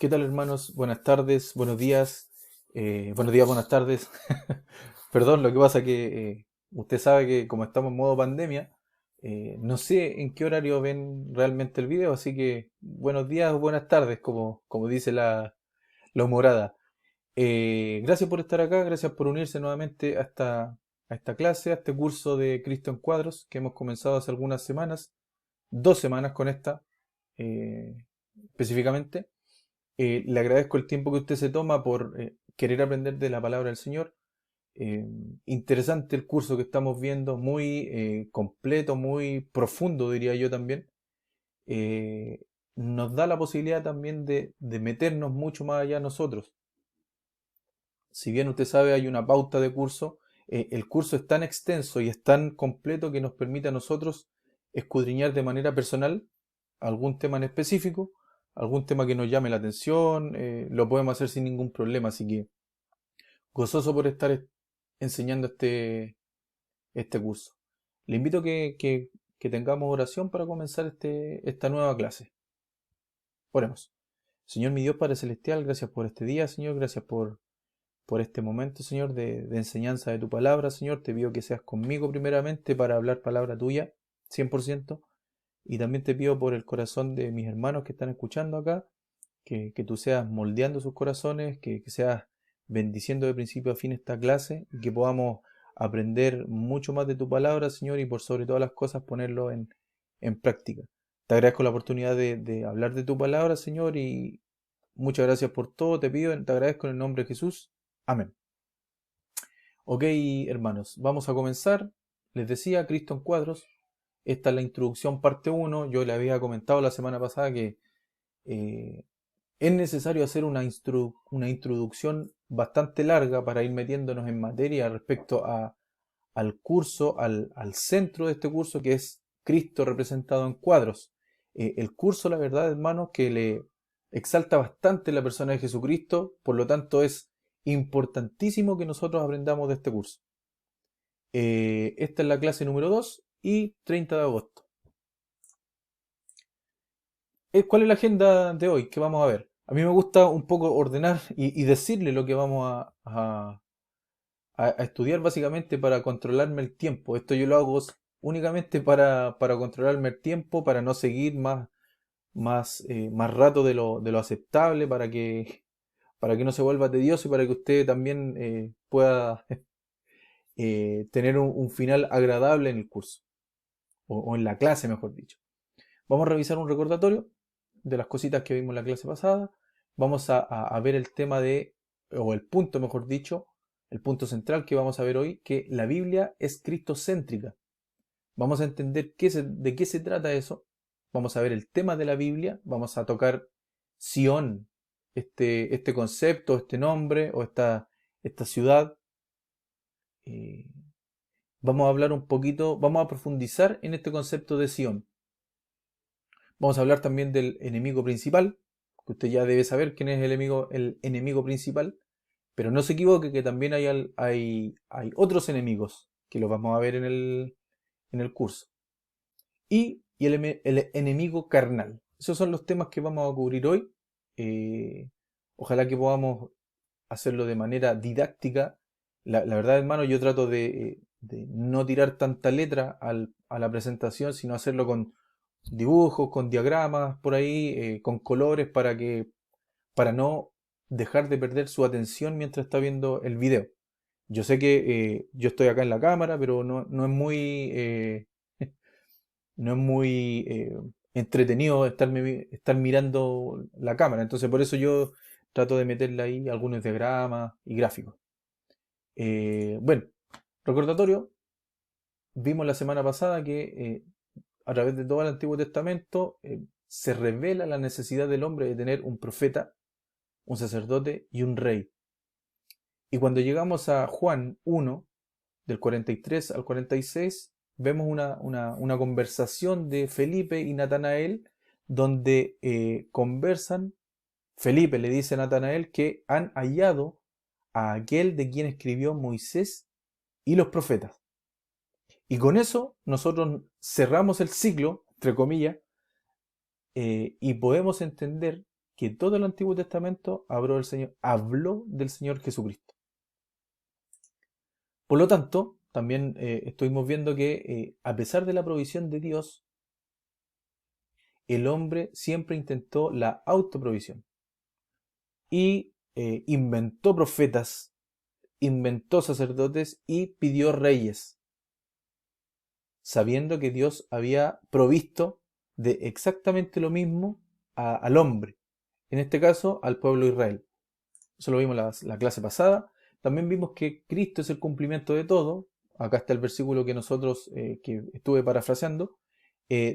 ¿Qué tal, hermanos? Buenas tardes, buenos días, buenas tardes. Perdón, lo que pasa que usted sabe que como estamos en modo pandemia, no sé en qué horario ven realmente el video, así que buenos días o buenas tardes, como dice la humorada. Gracias por estar acá, gracias por unirse nuevamente a esta clase, a este curso de Cristo en Cuadros que hemos comenzado hace algunas semanas, 2 semanas con esta eh, específicamente. Le agradezco el tiempo que usted se toma por querer aprender de la palabra del Señor. Eh, Interesante el curso que estamos viendo, muy completo, muy profundo, diría yo también. Eh, Nos da la posibilidad también de meternos mucho más allá nosotros. Si bien usted sabe, hay una pauta de curso, el curso es tan extenso y es tan completo que nos permite a nosotros escudriñar de manera personal algún tema en específico, algún tema que nos llame la atención, lo podemos hacer sin ningún problema. Así que gozoso por estar enseñando este curso. Le invito a que tengamos oración para comenzar esta nueva clase. Oremos. Señor mi Dios Padre Celestial, gracias por este día, Señor, gracias por este momento, Señor, de enseñanza de tu palabra, Señor. Te pido que seas conmigo primeramente para hablar palabra tuya, 100%. Y también te pido por el corazón de mis hermanos que están escuchando acá, que tú seas moldeando sus corazones, que seas bendiciendo de principio a fin esta clase y que podamos aprender mucho más de tu palabra, Señor, y por sobre todas las cosas ponerlo en práctica. Te agradezco la oportunidad de hablar de tu palabra, Señor, y muchas gracias por todo. Te pido, te agradezco en el nombre de Jesús. Amén. Ok, hermanos, vamos a comenzar. Les decía, Cristo en cuadros. Esta es la introducción parte uno. Yo le había comentado la semana pasada que eh, es necesario hacer una introducción bastante larga para ir metiéndonos en materia respecto al curso, al centro de este curso, que es Cristo representado en cuadros. El curso, la verdad, hermanos, que le exalta bastante la persona de Jesucristo, por lo tanto es importantísimo que nosotros aprendamos de este curso. Esta es la clase número 2 y 30 de agosto. ¿Cuál es la agenda de hoy? ¿Qué vamos a ver? A mí me gusta un poco ordenar y decirle lo que vamos a estudiar básicamente para controlarme el tiempo. Esto yo lo hago únicamente para controlarme el tiempo, para no seguir más rato de lo aceptable, para que no se vuelva tedioso y para que usted también pueda tener un final agradable en el curso, o en la clase, mejor dicho. Vamos a revisar un recordatorio de las cositas que vimos en la clase pasada. Vamos a ver el tema o el punto, mejor dicho, el punto central que vamos a ver hoy, que la Biblia es cristocéntrica. Vamos a entender de qué se trata eso. Vamos a ver el tema de la Biblia. Vamos a tocar Sión, este concepto, este nombre o esta ciudad. Eh, Vamos a hablar un poquito, vamos a profundizar en este concepto de Sión. Vamos a hablar también del enemigo principal, que usted ya debe saber quién es el enemigo principal, pero no se equivoque que también hay otros enemigos que los vamos a ver en el curso. Y el enemigo carnal. Esos son los temas que vamos a cubrir hoy. Eh, Ojalá que podamos hacerlo de manera didáctica. La verdad, hermano, yo trato de no tirar tanta letra a la presentación, sino hacerlo con dibujos, con diagramas por ahí, con colores para no dejar de perder su atención mientras está viendo el video. Yo sé que yo estoy acá en la cámara, pero no es muy entretenido estar mirando la cámara. Entonces por eso yo trato de meterle ahí algunos diagramas y gráficos. Bueno, recordatorio, vimos la semana pasada que a través de todo el Antiguo Testamento se revela la necesidad del hombre de tener un profeta, un sacerdote y un rey. Y cuando llegamos a Juan 1, del 43 al 46, vemos una conversación de Felipe y Natanael, donde conversan. Felipe le dice a Natanael que han hallado a aquel de quien escribió Moisés y los profetas. Y con eso nosotros cerramos el ciclo, entre comillas, y podemos entender que todo el Antiguo Testamento habló del Señor Jesucristo. Por lo tanto, también estuvimos viendo que a pesar de la provisión de Dios, el hombre siempre intentó la autoprovisión y inventó profetas, inventó sacerdotes y pidió reyes, sabiendo que Dios había provisto de exactamente lo mismo al hombre, en este caso al pueblo de Israel. Eso lo vimos la clase pasada. También vimos que Cristo es el cumplimiento de todo. Acá está el versículo que que estuve parafraseando,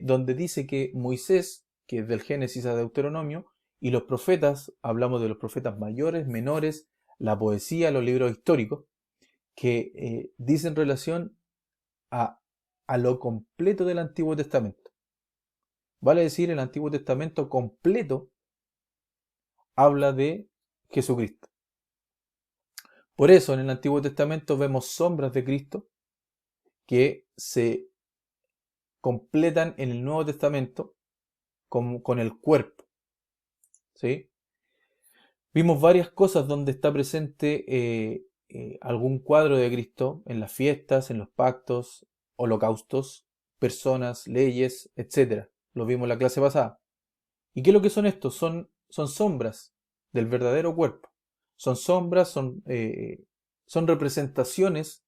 donde dice que Moisés, que es del Génesis a Deuteronomio, y los profetas, hablamos de los profetas mayores, menores, la poesía, los libros históricos, que dicen relación a, a lo completo del Antiguo Testamento. Vale decir, el Antiguo Testamento completo habla de Jesucristo. Por eso en el Antiguo Testamento vemos sombras de Cristo que se completan en el Nuevo Testamento con el cuerpo. ¿Sí? Vimos varias cosas donde está presente algún cuadro de Cristo en las fiestas, en los pactos, holocaustos, personas, leyes, etc. Lo vimos en la clase pasada. ¿Y qué es lo que son estos? Son sombras del verdadero cuerpo. Son sombras, son representaciones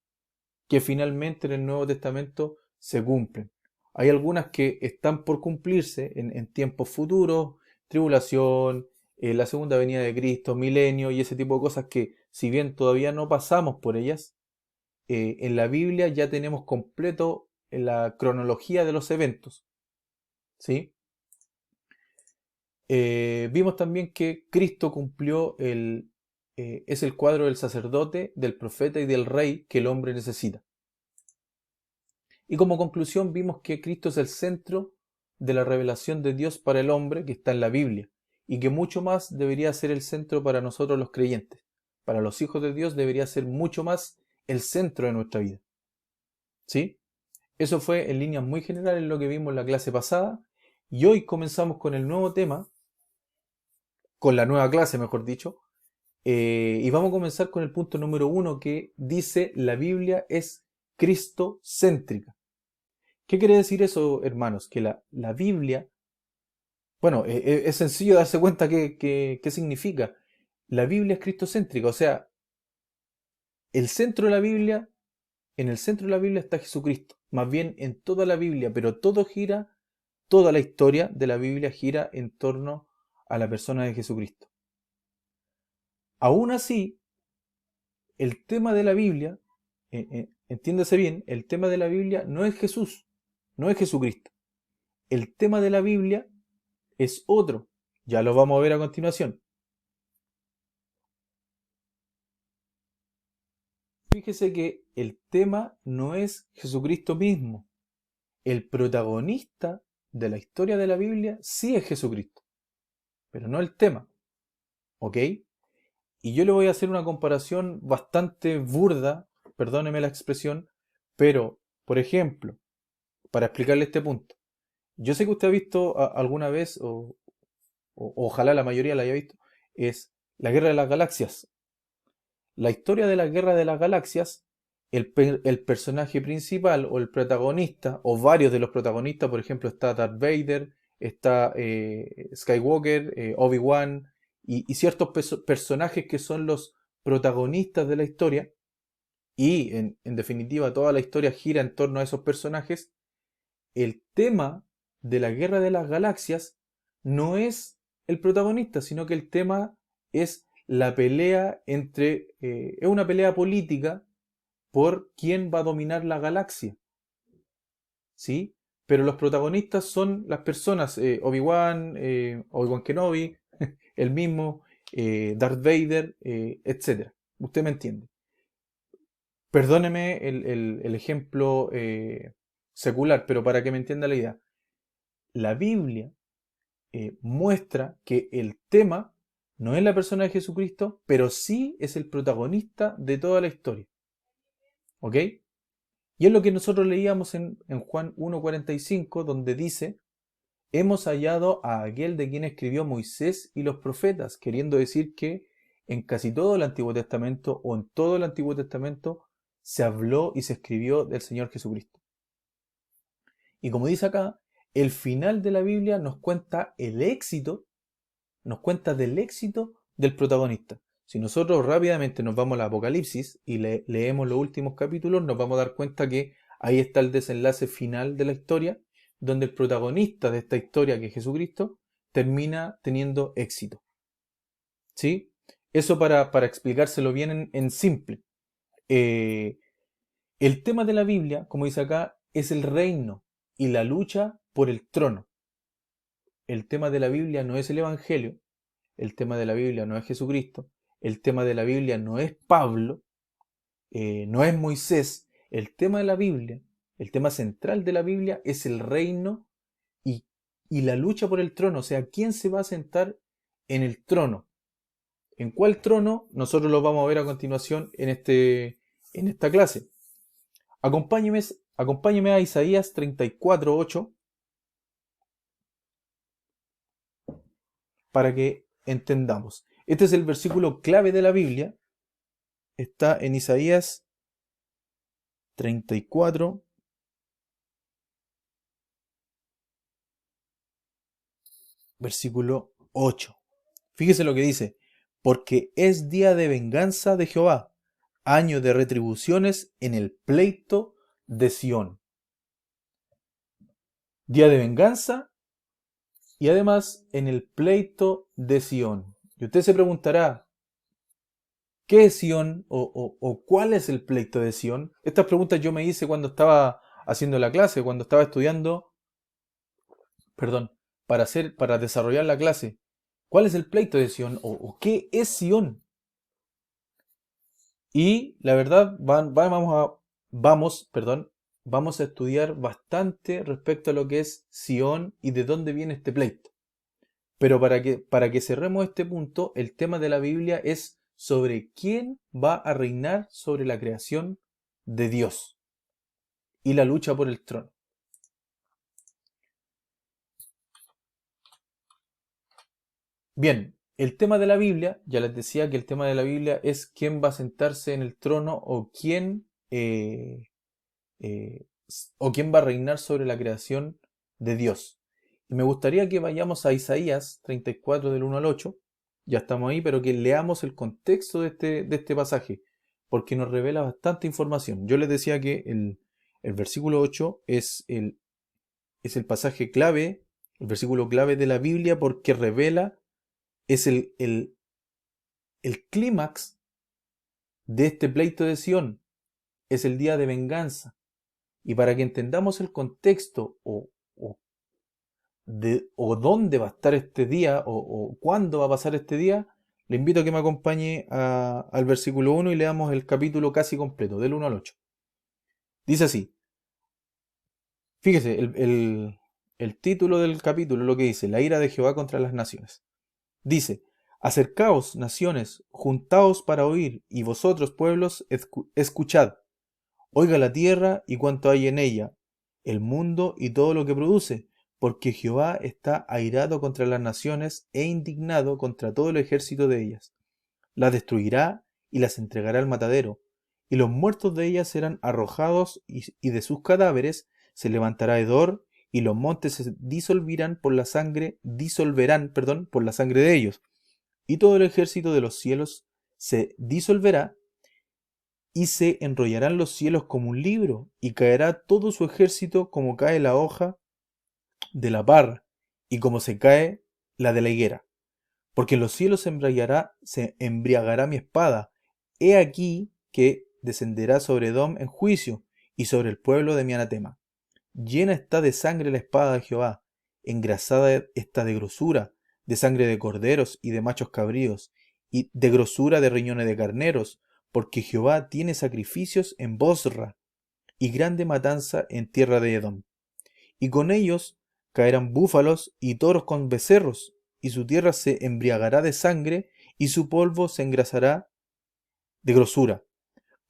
que finalmente en el Nuevo Testamento se cumplen. Hay algunas que están por cumplirse en tiempos futuros, tribulación, la segunda venida de Cristo, milenio y ese tipo de cosas que, si bien todavía no pasamos por ellas, en la Biblia ya tenemos completo la cronología de los eventos. ¿Sí? Vimos también que Cristo cumplió es el cuadro del sacerdote, del profeta y del rey que el hombre necesita. Y como conclusión vimos que Cristo es el centro de la revelación de Dios para el hombre que está en la Biblia y que mucho más debería ser el centro para nosotros los creyentes. Para los hijos de Dios debería ser mucho más el centro de nuestra vida. ¿Sí? Eso fue en líneas muy generales lo que vimos en la clase pasada y hoy comenzamos con el nuevo tema, con la nueva clase mejor dicho, y vamos a comenzar con el punto número 1 que dice la Biblia es cristocéntrica. ¿Qué quiere decir eso, hermanos? Que la Biblia, bueno, es sencillo darse cuenta qué significa. La Biblia es cristocéntrica, o sea, el centro de la Biblia, en el centro de la Biblia está Jesucristo, más bien en toda la Biblia, pero toda la historia de la Biblia gira en torno a la persona de Jesucristo. Aún así, el tema de la Biblia, entiéndase bien, el tema de la Biblia no es Jesús, no es Jesucristo. El tema de la Biblia es otro. Ya lo vamos a ver a continuación. Fíjese que el tema no es Jesucristo mismo. El protagonista de la historia de la Biblia sí es Jesucristo, pero no el tema. ¿Ok? Y yo le voy a hacer una comparación bastante burda, perdóneme la expresión, pero, por ejemplo, para explicarle este punto, yo sé que usted ha visto alguna vez, ojalá la mayoría la haya visto, es la Guerra de las Galaxias. La historia de la Guerra de las Galaxias, el personaje principal o el protagonista, o varios de los protagonistas, por ejemplo, está Darth Vader, está Skywalker, Obi-Wan, y ciertos personajes que son los protagonistas de la historia, y en definitiva toda la historia gira en torno a esos personajes. El tema de la Guerra de las Galaxias no es el protagonista, sino que el tema es la pelea es una pelea política por quién va a dominar la galaxia. ¿Sí? Pero los protagonistas son las personas, Obi-Wan Kenobi, el mismo, Darth Vader, etc. Usted me entiende. Perdóneme el ejemplo secular, pero para que me entienda la idea. La Biblia muestra que el tema no es la persona de Jesucristo, pero sí es el protagonista de toda la historia. ¿Ok? Y es lo que nosotros leíamos en Juan 1:45, donde dice, hemos hallado a aquel de quien escribió Moisés y los profetas, queriendo decir que en casi todo el Antiguo Testamento o en todo el Antiguo Testamento se habló y se escribió del Señor Jesucristo. Y como dice acá, el final de la Biblia nos cuenta el éxito, nos cuenta del éxito del protagonista. Si nosotros rápidamente nos vamos al Apocalipsis y leemos los últimos capítulos, nos vamos a dar cuenta que ahí está el desenlace final de la historia, donde el protagonista de esta historia, que es Jesucristo, termina teniendo éxito. ¿Sí? Eso para explicárselo bien en simple. El tema de la Biblia, como dice acá, es el reino y la lucha por el trono. El tema de la Biblia no es el Evangelio, el tema de la Biblia no es Jesucristo, el tema de la Biblia no es Pablo, no es Moisés. El tema de la Biblia, el tema central de la Biblia es el reino y, y la lucha por el trono. O sea, ¿quién se va a sentar en el trono? ¿En cuál trono? Nosotros lo vamos a ver a continuación en esta clase. Acompáñeme a Isaías 34:8 para que entendamos. Este es el versículo clave de la Biblia. Está en Isaías 34, versículo 8. Fíjese lo que dice. Porque es día de venganza de Jehová, año de retribuciones en el pleito de Sión. Día de venganza y además en el pleito de Sión. Y usted se preguntará, ¿qué es Sión o cuál es el pleito de Sión? Estas preguntas yo me hice cuando estaba haciendo la clase, cuando estaba estudiando, perdón, para desarrollar la clase. ¿Cuál es el pleito de Sión o qué es Sión? Y la verdad, vamos a estudiar bastante respecto a lo que es Sión y de dónde viene este pleito. Pero para que cerremos este punto, el tema de la Biblia es sobre quién va a reinar sobre la creación de Dios y la lucha por el trono. Bien, el tema de la Biblia, ya les decía que el tema de la Biblia es quién va a sentarse en el trono eh, o quién va a reinar sobre la creación de Dios. Y me gustaría que vayamos a Isaías 34 del 1 al 8, ya estamos ahí, pero que leamos el contexto de este pasaje, porque nos revela bastante información. Yo les decía que el versículo 8 es el pasaje clave, el versículo clave de la Biblia, porque revela, es el clímax de este pleito de Sión, es el día de venganza. Y para que entendamos el contexto o dónde va a estar este día o cuándo va a pasar este día, le invito a que me acompañe al versículo 1 y leamos el capítulo casi completo, del 1 al 8. Dice así, fíjese, el título del capítulo, lo que dice, la ira de Jehová contra las naciones. Dice, acercaos, naciones, juntaos para oír, y vosotros, pueblos, escuchad. Oiga la tierra y cuanto hay en ella, el mundo y todo lo que produce, porque Jehová está airado contra las naciones e indignado contra todo el ejército de ellas. Las destruirá y las entregará al matadero, y los muertos de ellas serán arrojados y de sus cadáveres se levantará hedor, y los montes se disolverán, por la sangre de ellos, y todo el ejército de los cielos se disolverá, y se enrollarán los cielos como un libro, y caerá todo su ejército como cae la hoja de la parra, y como se cae la de la higuera. Porque en los cielos se embriagará mi espada. He aquí que descenderá sobre Edom en juicio, y sobre el pueblo de mi anatema. Llena está de sangre la espada de Jehová, engrasada está de grosura, de sangre de corderos y de machos cabríos, y de grosura de riñones de carneros, porque Jehová tiene sacrificios en Bosra, y grande matanza en tierra de Edom. Y con ellos caerán búfalos y toros con becerros, y su tierra se embriagará de sangre, y su polvo se engrasará de grosura,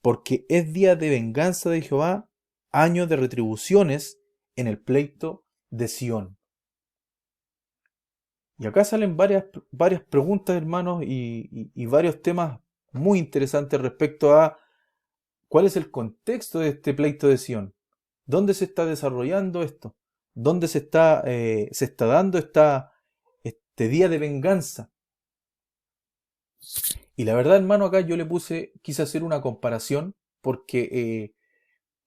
porque es día de venganza de Jehová, año de retribuciones en el pleito de Sión. Y acá salen varias preguntas, hermanos, y varios temas muy interesantes respecto a cuál es el contexto de este pleito de Sion. ¿Dónde se está desarrollando esto? ¿Dónde se está dando este día de venganza? Y la verdad, hermano, acá yo quise hacer una comparación porque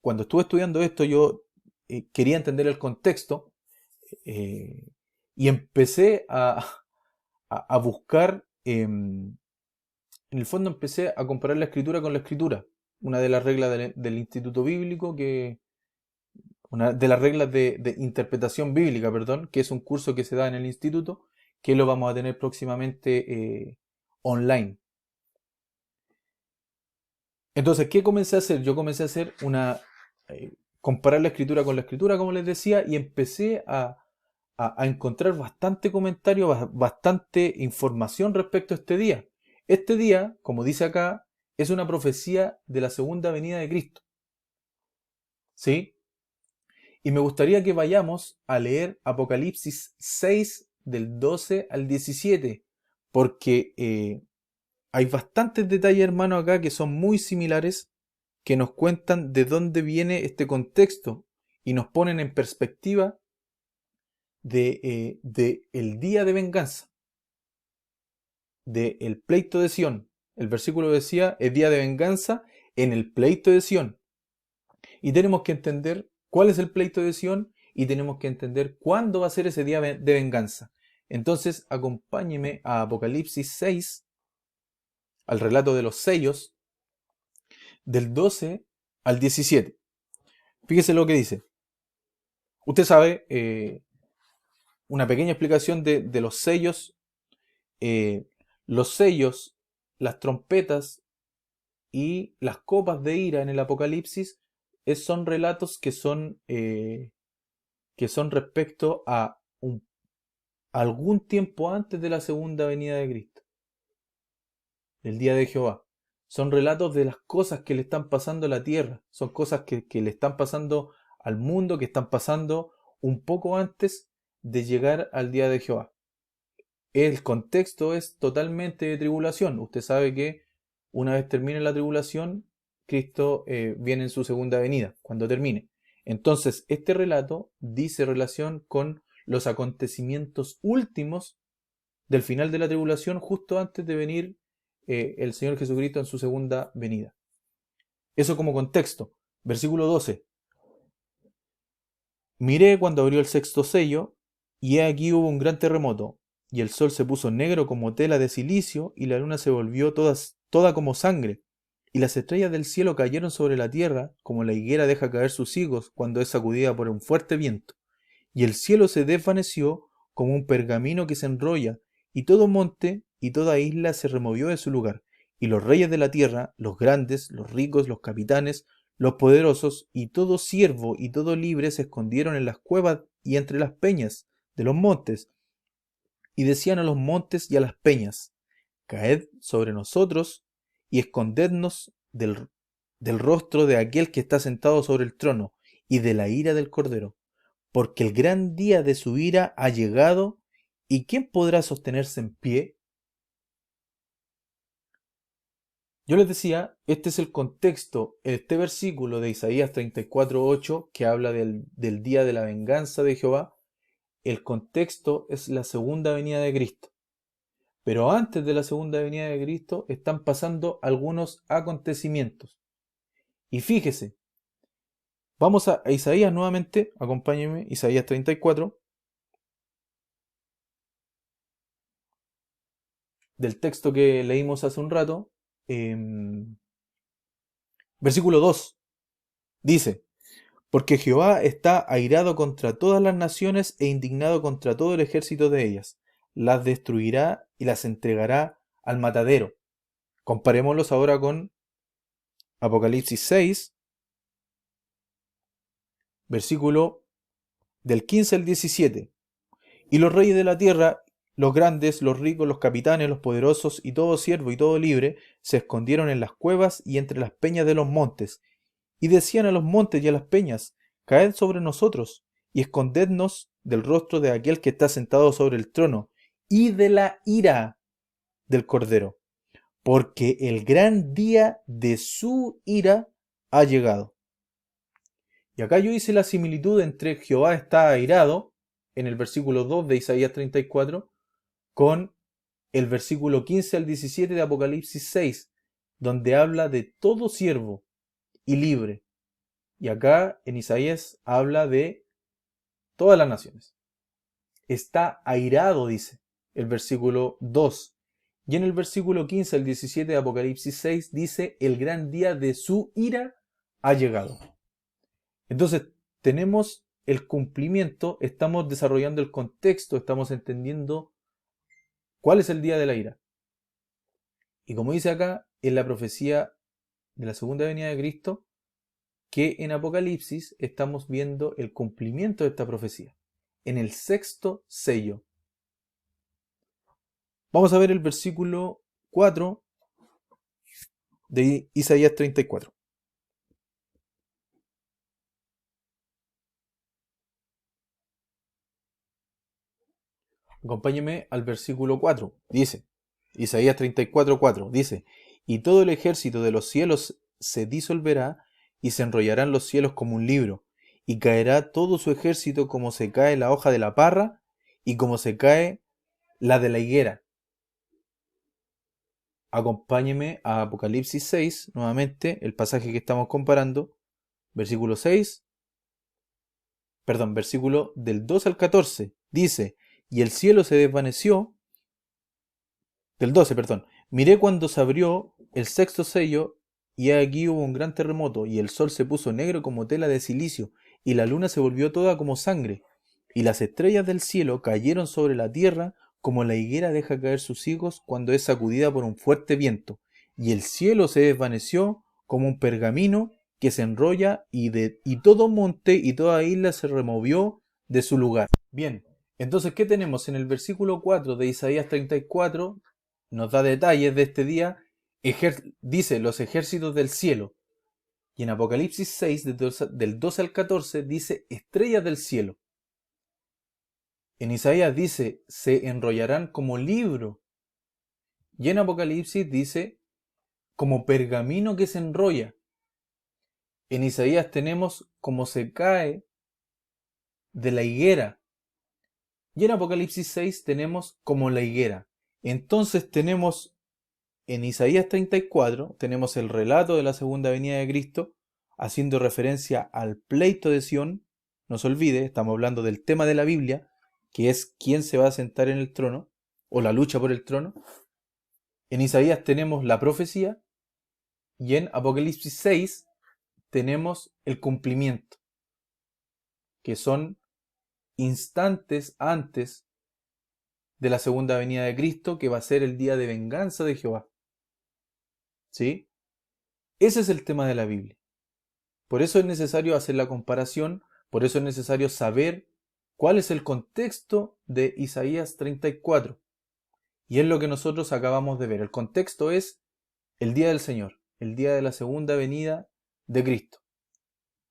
cuando estuve estudiando esto yo quería entender el contexto eh, y empecé a buscar, en el fondo empecé a comparar la escritura con la escritura. Una de las reglas del Instituto Bíblico, una de las reglas de interpretación bíblica, perdón, que es un curso que se da en el instituto, que lo vamos a tener próximamente online. Entonces, ¿qué comencé a hacer? Yo comencé a hacer comparar la escritura con la escritura, como les decía, y empecé a encontrar bastante comentario, bastante información respecto a este día. Este día, como dice acá, es una profecía de la segunda venida de Cristo. ¿Sí? Y me gustaría que vayamos a leer Apocalipsis 6 del 12 al 17, porque hay bastantes detalles, hermano, acá que son muy similares, que nos cuentan de dónde viene este contexto y nos ponen en perspectiva de el día de venganza, del pleito de Sión. El versículo decía, es día de venganza en el pleito de Sión. Y tenemos que entender cuál es el pleito de Sión y tenemos que entender cuándo va a ser ese día de venganza. Entonces, acompáñeme a Apocalipsis 6, al relato de los sellos, del 12 al 17. Fíjese lo que dice. Usted sabe, una pequeña explicación de los sellos. eh, los sellos, las trompetas y las copas de ira en el Apocalipsis son relatos que son respecto a algún tiempo antes de la segunda venida de Cristo, del día de Jehová. Son relatos de las cosas que le están pasando a la tierra, son cosas que le están pasando al mundo, que están pasando un poco antes de llegar al día de Jehová. El contexto es totalmente de tribulación. Usted sabe que una vez termine la tribulación, Cristo viene en su segunda venida, cuando termine. Entonces, este relato dice relación con los acontecimientos últimos del final de la tribulación, justo antes de venir el Señor Jesucristo en su segunda venida. Eso como contexto. Versículo 12. Miré cuando abrió el sexto sello, y he aquí hubo un gran terremoto, y el sol se puso negro como tela de cilicio, y la luna se volvió toda como sangre, y las estrellas del cielo cayeron sobre la tierra, como la higuera deja caer sus higos cuando es sacudida por un fuerte viento. Y el cielo se desvaneció como un pergamino que se enrolla, y todo monte y toda isla se removió de su lugar, y los reyes de la tierra, los grandes, los ricos, los capitanes, los poderosos, y todo siervo y todo libre se escondieron en las cuevas y entre las peñas de los montes, y decían a los montes y a las peñas, caed sobre nosotros y escondednos del rostro de aquel que está sentado sobre el trono y de la ira del Cordero, porque el gran día de su ira ha llegado, ¿y quién podrá sostenerse en pie? Yo les decía, este es el contexto, este versículo de Isaías 34:8 que habla del día de la venganza de Jehová. El contexto es la segunda venida de Cristo. Pero antes de la segunda venida de Cristo están pasando algunos acontecimientos. Y fíjese, vamos a Isaías nuevamente, acompáñenme, Isaías 34, del texto que leímos hace un rato, versículo 2, dice, porque Jehová está airado contra todas las naciones e indignado contra todo el ejército de ellas. Las destruirá y las entregará al matadero. Comparémoslos ahora con Apocalipsis 6, versículo del 15 al 17. Y los reyes de la tierra, los grandes, los ricos, los capitanes, los poderosos, y todo siervo y todo libre, se escondieron en las cuevas y entre las peñas de los montes, y decían a los montes y a las peñas, caed sobre nosotros, y escondednos del rostro de aquel que está sentado sobre el trono, y de la ira del Cordero, porque el gran día de su ira ha llegado. Y acá yo hice la similitud entre Jehová está airado, en el versículo 2 de Isaías 34, con el versículo 15 al 17 de Apocalipsis 6, donde habla de todo siervo y libre. Y acá en Isaías habla de todas las naciones. Está airado, dice el versículo 2. Y en el versículo 15 al 17 de Apocalipsis 6 dice, el gran día de su ira ha llegado. Entonces, tenemos el cumplimiento, estamos desarrollando el contexto, estamos entendiendo cuál es el día de la ira. Y como dice acá, en la profecía de la segunda venida de Cristo, que en Apocalipsis estamos viendo el cumplimiento de esta profecía, en el sexto sello. Vamos a ver el versículo 4 de Isaías 34. Acompáñeme al versículo 4. Dice, Isaías 34:4, dice, y todo el ejército de los cielos se disolverá y se enrollarán los cielos como un libro, y caerá todo su ejército como se cae la hoja de la parra y como se cae la de la higuera. Acompáñeme a Apocalipsis 6, nuevamente, el pasaje que estamos comparando, versículo 6, versículo del 2 al 14, dice, y el cielo se desvaneció, del 12, miré cuando se abrió el sexto sello, y aquí hubo un gran terremoto, y el sol se puso negro como tela de silicio, y la luna se volvió toda como sangre, y las estrellas del cielo cayeron sobre la tierra, como la higuera deja caer sus higos cuando es sacudida por un fuerte viento, y el cielo se desvaneció como un pergamino que se enrolla, y todo monte y toda isla se removió de su lugar. Bien, entonces, ¿qué tenemos? En el versículo 4 de Isaías 34 nos da detalles de este día, dice los ejércitos del cielo. Y en Apocalipsis 6, del 12 al 14, dice estrellas del cielo. En Isaías dice, se enrollarán como libro. Y en Apocalipsis dice, como pergamino que se enrolla. En Isaías tenemos como se cae de la higuera. Y en Apocalipsis 6 tenemos como la higuera. Entonces tenemos en Isaías 34, tenemos el relato de la segunda venida de Cristo, haciendo referencia al pleito de Sión. No se olvide, estamos hablando del tema de la Biblia, que es quién se va a sentar en el trono, o la lucha por el trono. En Isaías tenemos la profecía, y en Apocalipsis 6 tenemos el cumplimiento, que son instantes antes de la segunda venida de Cristo, que va a ser el día de venganza de Jehová. ¿Sí? Ese es el tema de la Biblia. Por eso es necesario hacer la comparación, por eso es necesario saber cuál es el contexto de Isaías 34. Y es lo que nosotros acabamos de ver. El contexto es el día del Señor, el día de la segunda venida de Cristo.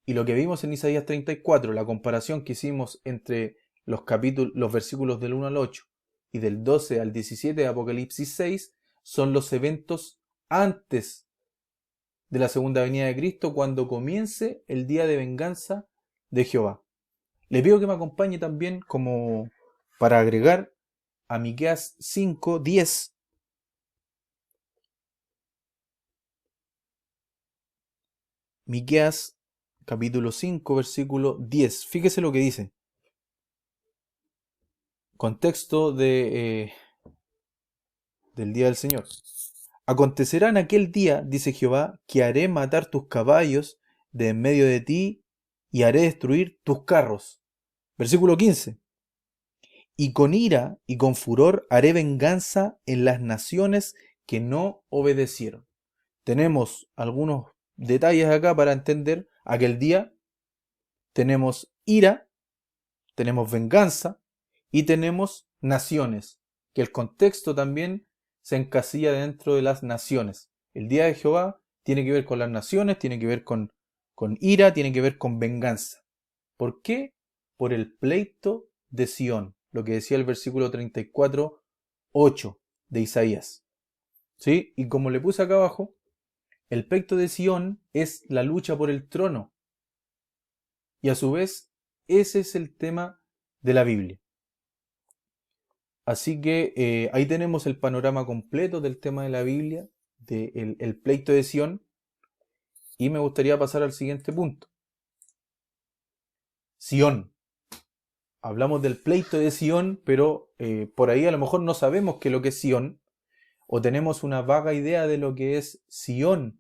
Y lo que vimos en Isaías 34, la comparación que hicimos entre los versículos del 1 al 8 y del 12 al 17 de Apocalipsis 6, son los eventos antes de la segunda venida de Cristo, cuando comience el día de venganza de Jehová. Le pido que me acompañe también como para agregar a Miqueas 5:10. Miqueas capítulo 5, versículo 10. Fíjese lo que dice. Contexto del día del Señor. Acontecerá en aquel día, dice Jehová, que haré matar tus caballos de en medio de ti y haré destruir tus carros. Versículo 15. Y con ira y con furor haré venganza en las naciones que no obedecieron. Tenemos algunos detalles acá para entender aquel día. Tenemos ira, tenemos venganza y tenemos naciones, que el contexto también se encasilla dentro de las naciones. El día de Jehová tiene que ver con las naciones, tiene que ver con ira, tiene que ver con venganza. ¿Por qué? Por el pleito de Sión, lo que decía el versículo 34 8 de Isaías. ¿Sí? Y como le puse acá abajo, el pacto de Sión es la lucha por el trono. Y a su vez, ese es el tema de la Biblia. Así que ahí tenemos el panorama completo del tema de la Biblia, del el pleito de Sión. Y me gustaría pasar al siguiente punto. Sión. Hablamos del pleito de Sión, pero por ahí a lo mejor no sabemos qué es lo que es Sión, o tenemos una vaga idea de lo que es Sión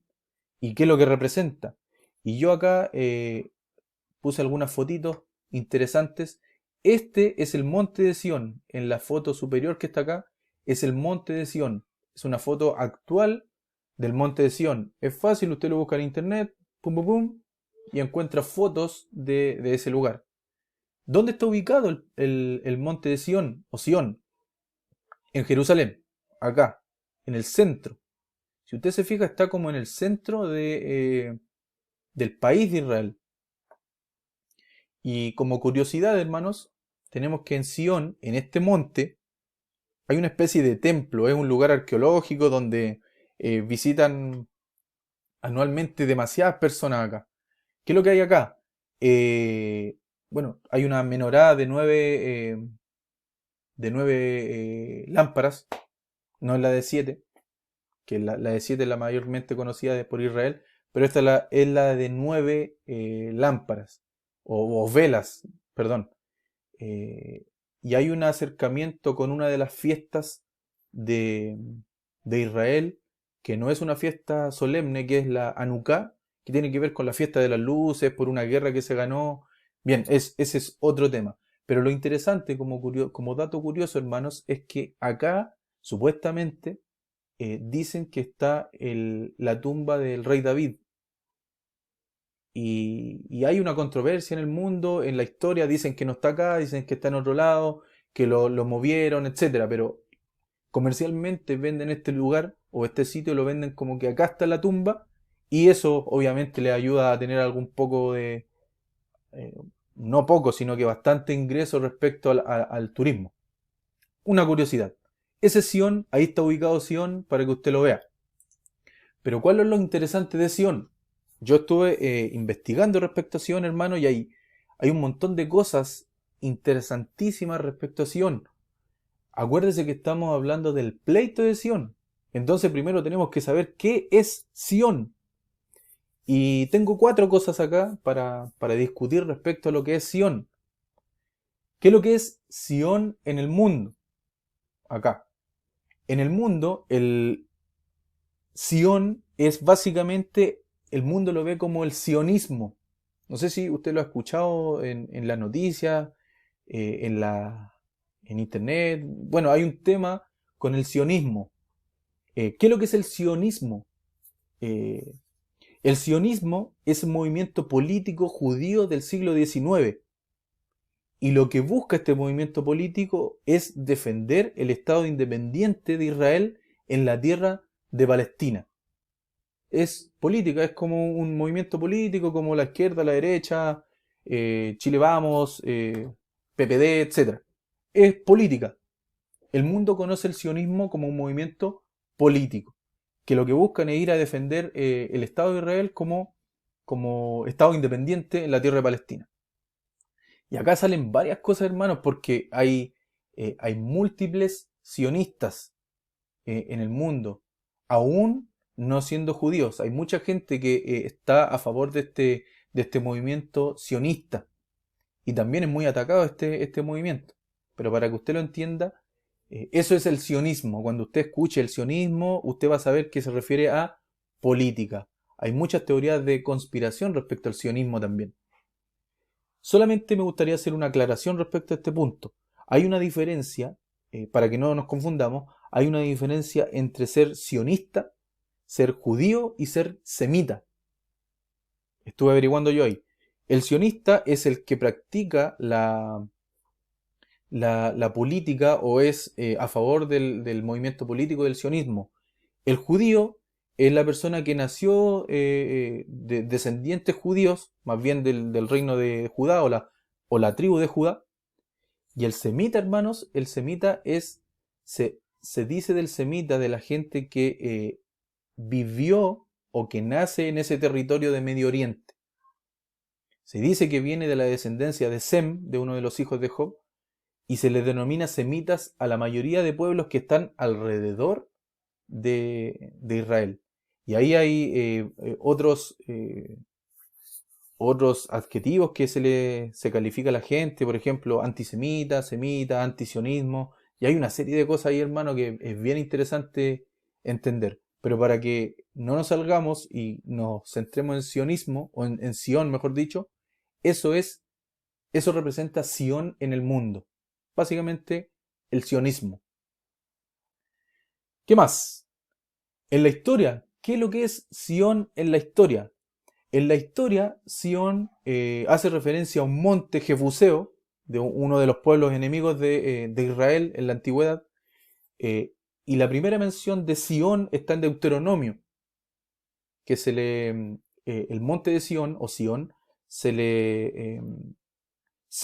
y qué es lo que representa. Y yo acá puse algunas fotitos interesantes. Este es el monte de Sión. En la foto superior que está acá es el monte de Sión. Es una foto actual del monte de Sión. Es fácil, usted lo busca en internet, pum, pum, pum, y encuentra fotos de ese lugar. ¿Dónde está ubicado el monte de Sión o Sión? En Jerusalén, acá, en el centro. Si usted se fija, está como en el centro del país de Israel. Y como curiosidad, hermanos, tenemos que en Sión, en este monte, hay una especie de templo. Es un lugar arqueológico donde visitan anualmente demasiadas personas acá. ¿Qué es lo que hay acá? Bueno, hay una menorá de nueve lámparas, no es la de 7, que la de 7 es la mayormente conocida por Israel, pero esta es la de 9 lámparas, o velas, perdón. Eh, y hay un acercamiento con una de las fiestas de, de Israel, que no es una fiesta solemne, que es la Hanukkah, que tiene que ver con la fiesta de las luces, por una guerra que se ganó. Bien, ese es otro tema. Pero lo interesante, como dato curioso, hermanos, es que acá, supuestamente, dicen que está la tumba del rey David. Y hay una controversia en el mundo, en la historia, dicen que no está acá, dicen que está en otro lado, que lo movieron, etcétera. Pero comercialmente venden este lugar o este sitio, lo venden como que acá está la tumba, y eso obviamente le ayuda a tener algún poco de, eh, no poco, sino que bastante ingreso respecto al turismo. Una curiosidad. Ese Sion, ahí está ubicado Sion para que usted lo vea. Pero ¿cuál es lo interesante de Sion? Yo estuve investigando respecto a Sion, hermano, y hay un montón de cosas interesantísimas respecto a Sion. Acuérdese que estamos hablando del pleito de Sion. Entonces primero tenemos que saber qué es Sion. Y tengo 4 cosas acá para discutir respecto a lo que es Sion. ¿Qué es lo que es Sion en el mundo? Acá. En el mundo, el Sion es básicamente, el mundo lo ve como el sionismo. No sé si usted lo ha escuchado en la noticia, en internet. Bueno, hay un tema con el sionismo. ¿Qué es lo que es el sionismo? Eh, el sionismo es un movimiento político judío del siglo XIX. Y lo que busca este movimiento político es defender el Estado independiente de Israel en la tierra de Palestina. Es política, es como un movimiento político como la izquierda, la derecha, Chile Vamos, PPD, etc. Es política. El mundo conoce el sionismo como un movimiento político, que lo que buscan es ir a defender el Estado de Israel como Estado independiente en la tierra de Palestina. Y acá salen varias cosas, hermanos, porque hay múltiples sionistas en el mundo, aún no siendo judíos. Hay mucha gente que está a favor de este movimiento sionista y también es muy atacado este movimiento. Pero para que usted lo entienda, eso es el sionismo. Cuando usted escuche el sionismo, usted va a saber que se refiere a política. Hay muchas teorías de conspiración respecto al sionismo también. Solamente me gustaría hacer una aclaración respecto a este punto. Hay una diferencia, para que no nos confundamos, hay una diferencia entre ser sionista, ser judío y ser semita. Estuve averiguando yo ahí. El sionista es el que practica la política o es a favor del movimiento político del sionismo. El judío es la persona que nació de descendientes judíos, más bien del reino de Judá o la tribu de Judá. Y el semita, hermanos, el semita se dice del semita, de la gente que vivió o que nace en ese territorio de Medio Oriente. Se dice que viene de la descendencia de Sem, de uno de los hijos de Job, y se les denomina semitas a la mayoría de pueblos que están alrededor de Israel. Y ahí hay otros adjetivos que se califica a la gente, por ejemplo, antisemita, semita, antisionismo, y hay una serie de cosas ahí, hermano, que es bien interesante entender. Pero para que no nos salgamos y nos centremos en sionismo, o en Sion, mejor dicho, eso es, eso representa Sion en el mundo. Básicamente, el sionismo. ¿Qué más? En la historia, ¿qué es lo que es Sion en la historia? En la historia, Sion hace referencia a un monte jebuseo, de uno de los pueblos enemigos de Israel en la antigüedad, eh, y la primera mención de Sion está en Deuteronomio, que el monte de Sion, o Sion, se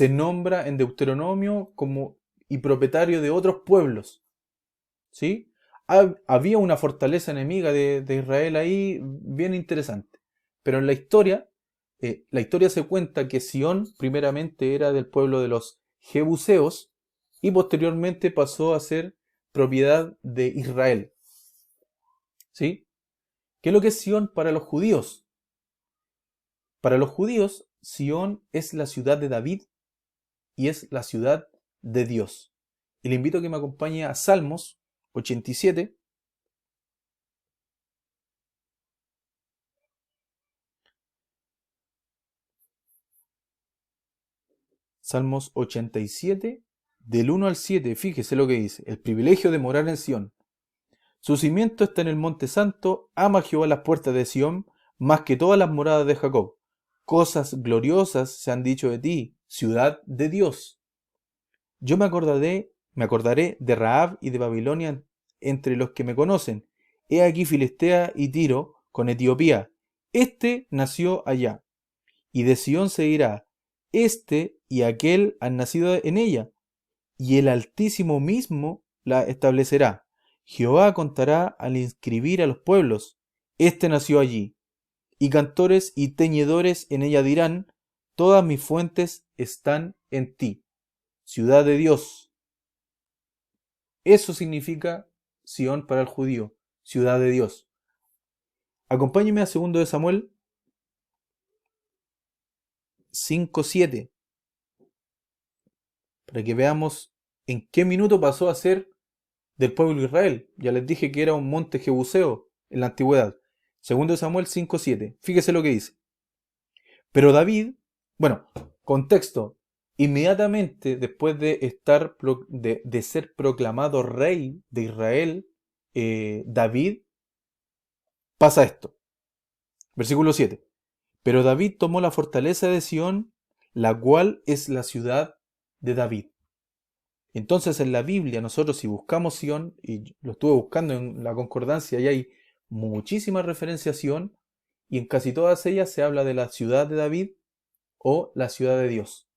nombra en Deuteronomio como y propietario de otros pueblos, ¿sí? Había una fortaleza enemiga de Israel ahí bien interesante. Pero en la historia se cuenta que Sion primeramente era del pueblo de los Jebuseos y posteriormente pasó a ser propiedad de Israel. ¿Sí? ¿Qué es lo que es Sion para los judíos? Para los judíos, Sion es la ciudad de David y es la ciudad de Dios. Y le invito a que me acompañe a Salmos 87. Salmos 87, del 1 al 7, fíjese lo que dice: el privilegio de morar en Sión. Su cimiento está en el monte santo, ama Jehová las puertas de Sión, más que todas las moradas de Jacob. Cosas gloriosas se han dicho de ti, ciudad de Dios. Yo me acordaré de Rahab y de Babilonia entre los que me conocen. He aquí Filistea y Tiro con Etiopía. Este nació allá. Y de Sión se dirá: este y aquel han nacido en ella, y el Altísimo mismo la establecerá. Jehová contará al inscribir a los pueblos: este nació allí. Y cantores y teñedores en ella dirán: todas mis fuentes están en ti, ciudad de Dios. Eso significa Sión para el judío, ciudad de Dios. Acompáñeme a 2 de Samuel 5:7 para que veamos en qué minuto pasó a ser del pueblo de Israel. Ya les dije que era un monte jebuseo en la antigüedad. 2 de Samuel 5:7. Fíjese lo que dice. Pero David, bueno, contexto, inmediatamente después de ser proclamado rey de Israel, David pasa esto. Versículo 7. Pero David tomó la fortaleza de Sión, la cual es la ciudad de David. Entonces en la Biblia nosotros si buscamos Sión, y lo estuve buscando en la concordancia y hay muchísimas referencias a Sión, y en casi todas ellas se habla de la ciudad de David o la ciudad de Dios.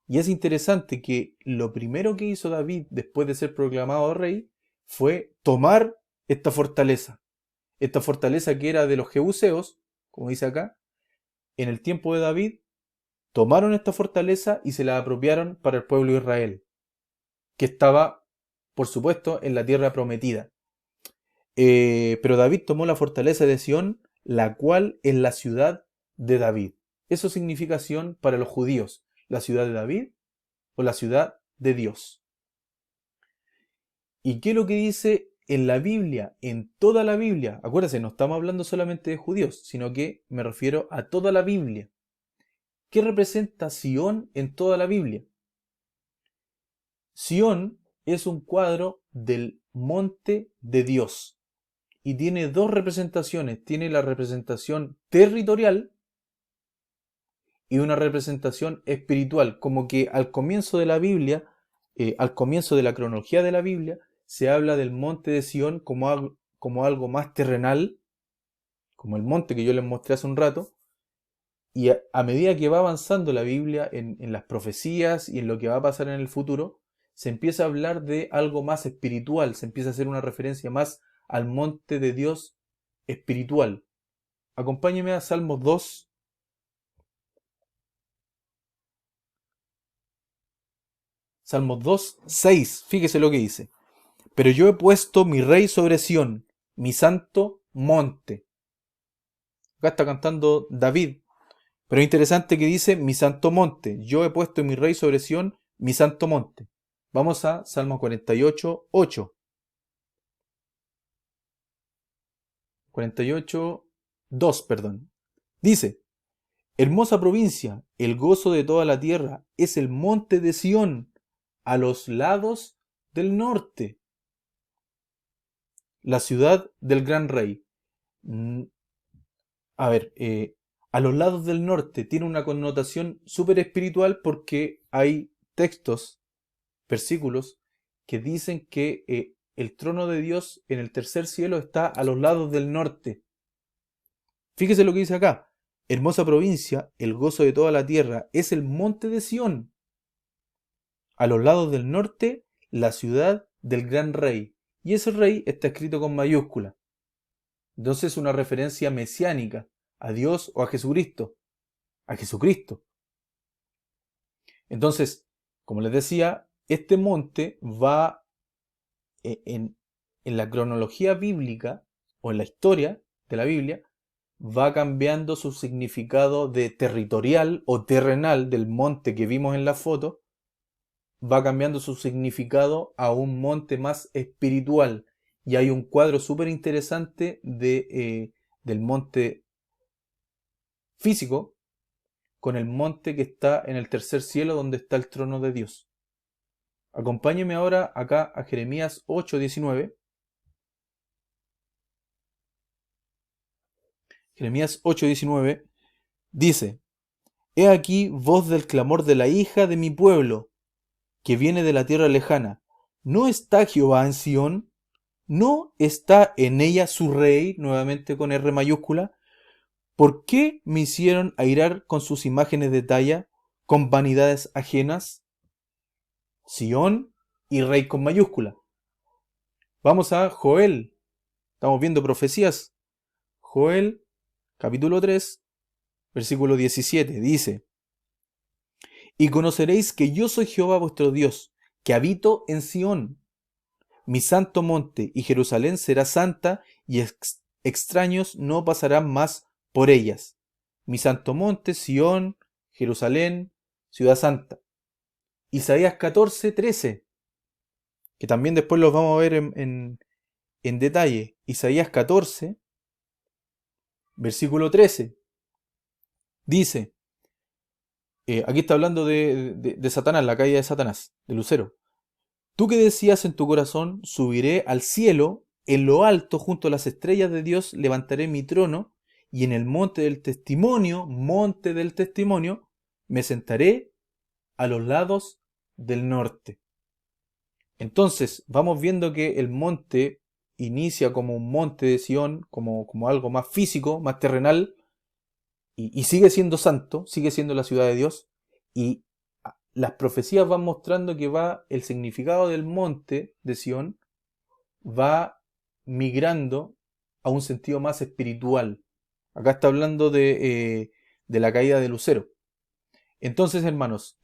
Y es interesante que lo primero que hizo David después de ser proclamado rey fue tomar esta fortaleza que era de los jebuseos, como dice acá. En el tiempo de David tomaron esta fortaleza y se la apropiaron para el pueblo de Israel, que estaba, por supuesto, en la tierra prometida. Pero David tomó la fortaleza de Sión, la cual es la ciudad de David. Eso significa Sión para los judíos, la ciudad de David o la ciudad de Dios. ¿Y qué es lo que dice en la Biblia? En toda la Biblia. Acuérdense, no estamos hablando solamente de judíos, sino que me refiero a toda la Biblia. ¿Qué representa Sión en toda la Biblia? Sión es un cuadro del monte de Dios y tiene dos representaciones. Tiene la representación territorial y una representación espiritual, como que al comienzo de la Biblia, al comienzo de la cronología de la Biblia, se habla del monte de Sión como algo más terrenal, como el monte que yo les mostré hace un rato, y a medida que va avanzando la Biblia en las profecías y en lo que va a pasar en el futuro, se empieza a hablar de algo más espiritual, se empieza a hacer una referencia más al monte de Dios espiritual. Acompáñeme a Salmos 2. Salmos 2, 6. Fíjese lo que dice. Pero yo he puesto mi rey sobre Sión, mi santo monte. Acá está cantando David. Pero es interesante que dice mi santo monte. Yo he puesto mi rey sobre Sión, mi santo monte. Vamos a Salmo 48, 8. 48, 2, perdón. Dice, hermosa provincia, el gozo de toda la tierra, es el monte de Sión, a los lados del norte, la ciudad del gran rey. A ver, a los lados del norte tiene una connotación súper espiritual porque hay textos, versículos, que dicen que el trono de Dios en el tercer cielo está a los lados del norte. Fíjese lo que dice acá. Hermosa provincia, el gozo de toda la tierra, es el monte de Sión. A los lados del norte, la ciudad del gran rey. Y ese rey está escrito con mayúscula. Entonces es una referencia mesiánica a Dios o a Jesucristo. A Jesucristo. Entonces, como les decía, este monte va en la cronología bíblica o en la historia de la Biblia, va cambiando su significado de territorial o terrenal del monte que vimos en la foto, va cambiando su significado a un monte más espiritual. Y hay un cuadro súper interesante del monte físico con el monte que está en el tercer cielo donde está el trono de Dios. Acompáñeme ahora acá a Jeremías 8:19. Jeremías 8:19 dice, He aquí voz del clamor de la hija de mi pueblo, que viene de la tierra lejana. ¿No está Jehová en Sión? ¿No está en ella su rey, nuevamente con R mayúscula? ¿Por qué me hicieron airar con sus imágenes de talla, con vanidades ajenas? Sión y rey con mayúscula. Vamos a Joel. Estamos viendo profecías. Joel, capítulo 3, versículo 17, dice, Y conoceréis que yo soy Jehová vuestro Dios, que habito en Sión, mi santo monte, y Jerusalén será santa, y extraños no pasarán más por ellas. Mi santo monte, Sión, Jerusalén, ciudad santa. Isaías 14:13, que también después los vamos a ver en detalle. Isaías 14, versículo 13, dice, aquí está hablando de Satanás, la caída de Satanás, de Lucero. Tú que decías en tu corazón, subiré al cielo, en lo alto, junto a las estrellas de Dios, levantaré mi trono, y en el monte del testimonio, me sentaré a los lados del norte. Entonces, vamos viendo que el monte inicia como un monte de Sión, como algo más físico, más terrenal, y sigue siendo santo, sigue siendo la ciudad de Dios, y las profecías van mostrando que el significado del monte de Sión va migrando a un sentido más espiritual. Acá está hablando de la caída de Lucero. Entonces, hermanos,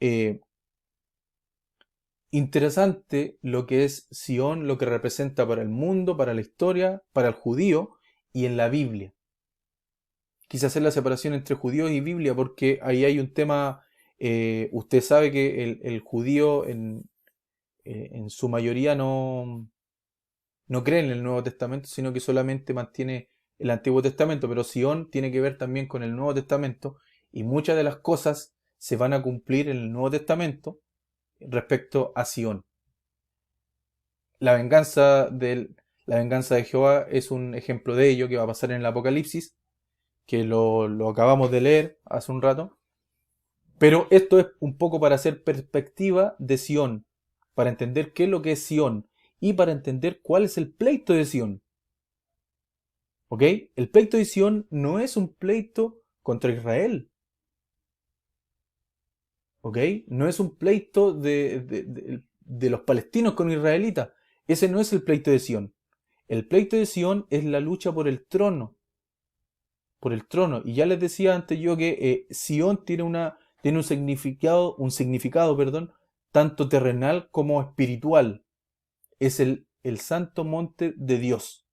interesante lo que es Sión, lo que representa para el mundo, para la historia, para el judío y en la Biblia. Quise hacer la separación entre judíos y Biblia porque ahí hay un tema, usted sabe que el judío en su mayoría no cree en el Nuevo Testamento, sino que solamente mantiene el Antiguo Testamento, pero Sión tiene que ver también con el Nuevo Testamento y muchas de las cosas se van a cumplir en el Nuevo Testamento respecto a Sión. La venganza de Jehová es un ejemplo de ello que va a pasar en el Apocalipsis, que lo acabamos de leer hace un rato. Pero esto es un poco para hacer perspectiva de Sión, para entender qué es lo que es Sión y para entender cuál es el pleito de Sión. ¿Ok? El pleito de Sión no es un pleito contra Israel. ¿Ok? No es un pleito de los palestinos con israelitas. Ese no es el pleito de Sion. El pleito de Sion es la lucha por el trono. Por el trono. Y ya les decía antes yo que Sion tiene un significado, perdón, tanto terrenal como espiritual. Es el santo monte de Dios.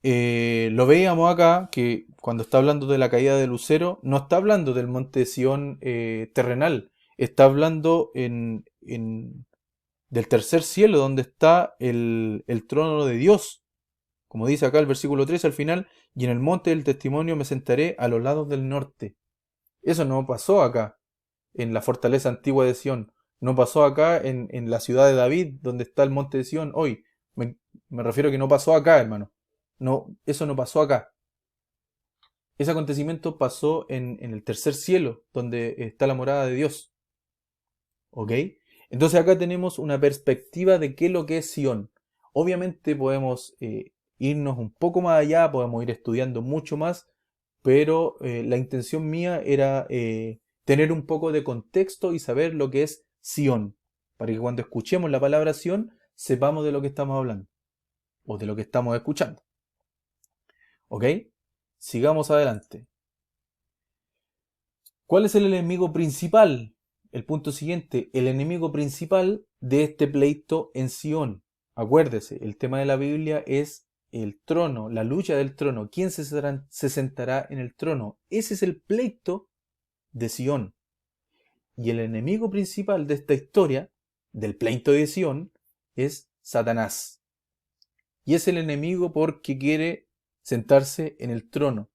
Lo veíamos acá, que cuando está hablando de la caída de Lucero, no está hablando del monte de Sion terrenal, está hablando del tercer cielo, donde está el trono de Dios. Como dice acá el versículo 3 al final, y en el monte del testimonio me sentaré a los lados del norte. Eso no pasó acá, en la fortaleza antigua de Sion. No pasó acá en la ciudad de David, donde está el monte de Sion hoy. Me refiero a que no pasó acá, hermano. No, eso no pasó acá. Ese acontecimiento pasó en el tercer cielo, donde está la morada de Dios. ¿Ok? Entonces acá tenemos una perspectiva de qué es lo que es Sion. Obviamente podemos irnos un poco más allá, podemos ir estudiando mucho más, pero la intención mía era tener un poco de contexto y saber lo que es Sion, para que cuando escuchemos la palabra Sion sepamos de lo que estamos hablando o de lo que estamos escuchando. ¿Ok? Sigamos adelante. ¿Cuál es el enemigo principal? El punto siguiente, el enemigo principal de este pleito en Sion. Acuérdese, el tema de la Biblia es el trono, la lucha del trono. ¿Quién se sentará en el trono? Ese es el pleito de Sion. Y el enemigo principal de esta historia, del pleito de Sion, es Satanás. Y es el enemigo porque quiere sentarse en el trono.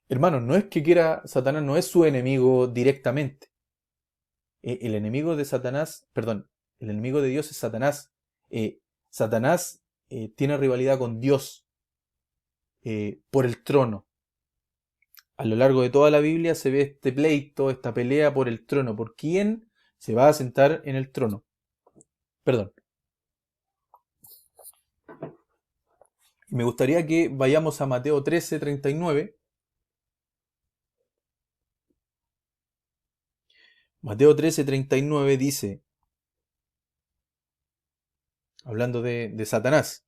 Hermano, no es que quiera, Satanás no es su enemigo directamente. El enemigo de Satanás, perdón, el enemigo de Dios es Satanás. Satanás tiene rivalidad con Dios por el trono. A lo largo de toda la Biblia se ve este pleito, esta pelea por el trono. ¿Por quién se va a sentar en el trono? Perdón. Me gustaría que vayamos a Mateo 13:39. Mateo 13:39 dice, hablando de Satanás,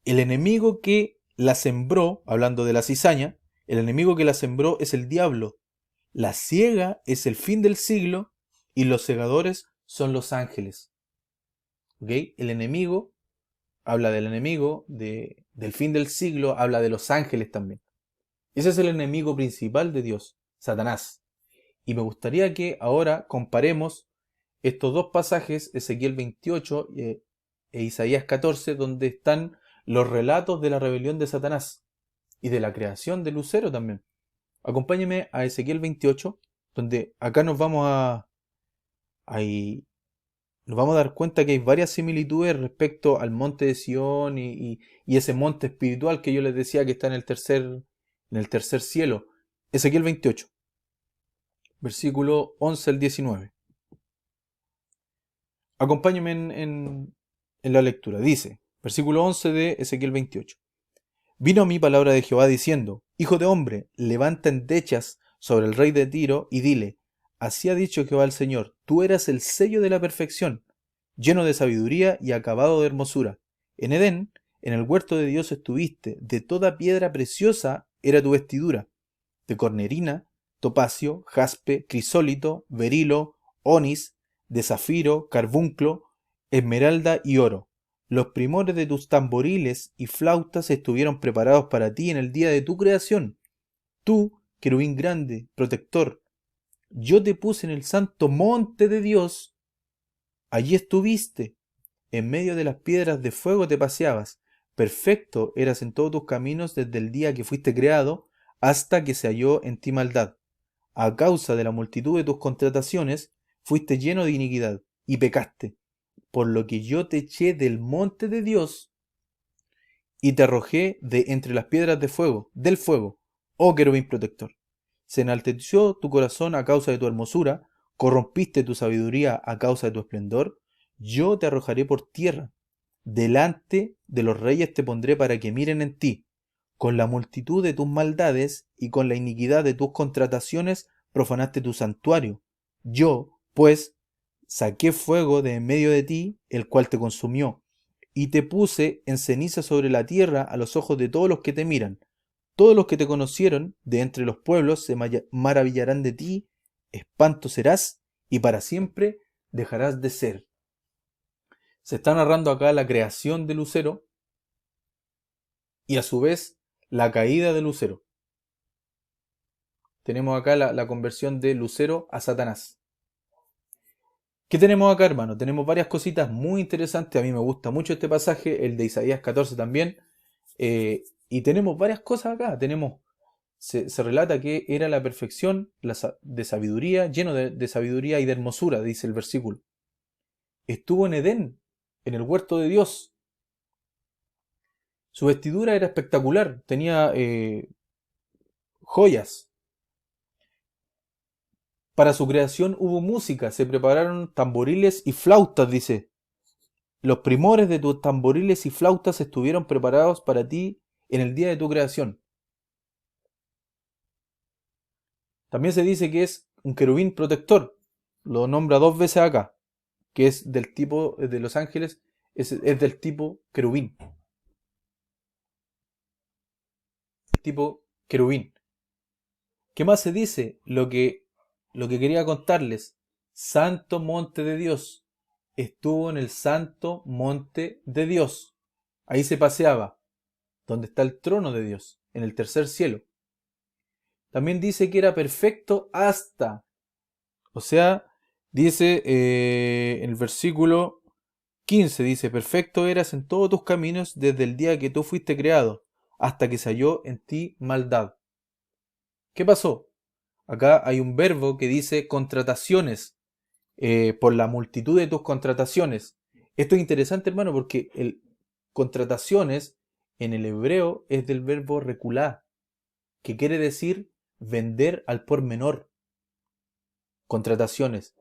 el enemigo que la sembró, hablando de la cizaña, el enemigo que la sembró es el diablo. La siega es el fin del siglo y los segadores son los ángeles. ¿Ok? El enemigo habla del enemigo, del fin del siglo, habla de los ángeles también. Ese es el enemigo principal de Dios, Satanás. Y me gustaría que ahora comparemos estos dos pasajes, Ezequiel 28 e Isaías 14, donde están los relatos de la rebelión de Satanás y de la creación de Lucero también. Acompáñeme a Ezequiel 28, donde acá nos vamos a dar cuenta que hay varias similitudes respecto al monte de Sion y ese monte espiritual que yo les decía que está en el tercer cielo. Ezequiel 28, versículo 11 al 19. Acompáñenme en la lectura. Dice, versículo 11 de Ezequiel 28. Vino a mí palabra de Jehová diciendo, Hijo de hombre, levanta endechas sobre el rey de Tiro y dile, así ha dicho Jehová el Señor, tú eras el sello de la perfección, lleno de sabiduría y acabado de hermosura. En Edén, en el huerto de Dios estuviste, de toda piedra preciosa era tu vestidura, de cornerina, topacio, jaspe, crisólito, berilo, onis, de zafiro, carbunclo, esmeralda y oro. Los primores de tus tamboriles y flautas estuvieron preparados para ti en el día de tu creación. Tú, querubín grande, protector, yo te puse en el santo monte de Dios. Allí estuviste. En medio de las piedras de fuego te paseabas. Perfecto eras en todos tus caminos desde el día que fuiste creado hasta que se halló en ti maldad. A causa de la multitud de tus contrataciones, fuiste lleno de iniquidad y pecaste, por lo que yo te eché del monte de Dios y te arrojé de entre las piedras del fuego, oh querubín protector. Se enalteció tu corazón a causa de tu hermosura, corrompiste tu sabiduría a causa de tu esplendor, yo te arrojaré por tierra, delante de los reyes te pondré para que miren en ti. Con la multitud de tus maldades y con la iniquidad de tus contrataciones profanaste tu santuario, Yo, pues, saqué fuego de en medio de ti, el cual te consumió, y te puse en ceniza sobre la tierra a los ojos de todos los que te miran. Todos los que te conocieron de entre los pueblos se maravillarán de ti, espanto serás, y para siempre dejarás de ser. Se está narrando acá la creación de Lucero y a su vez la caída de Lucero. Tenemos acá la conversión de Lucero a Satanás. ¿Qué tenemos acá, hermano? Tenemos varias cositas muy interesantes. A mí me gusta mucho este pasaje, el de Isaías 14 también. Y tenemos varias cosas acá. Se relata que era la perfección de sabiduría, lleno de sabiduría y de hermosura, dice el versículo. Estuvo en Edén, en el huerto de Dios. Su vestidura era espectacular, tenía joyas. Para su creación hubo música, se prepararon tamboriles y flautas, dice. Los primores de tus tamboriles y flautas estuvieron preparados para ti en el día de tu creación. También se dice que es un querubín protector. Lo nombra dos veces acá, que es del tipo de los ángeles, es del tipo querubín. Tipo querubín. ¿Qué más se dice? Lo que quería contarles. Santo monte de Dios. Estuvo en el santo monte de Dios. Ahí se paseaba, donde está el trono de Dios, en el tercer cielo. También dice que era perfecto hasta. O sea, dice en el versículo 15, dice, perfecto eras en todos tus caminos desde el día que tú fuiste creado, hasta que se halló en ti maldad. ¿Qué pasó? Acá hay un verbo que dice contrataciones, por la multitud de tus contrataciones. Esto es interesante, hermano, porque el contrataciones en el hebreo es del verbo reculá, que quiere decir vender al por menor. Contrataciones.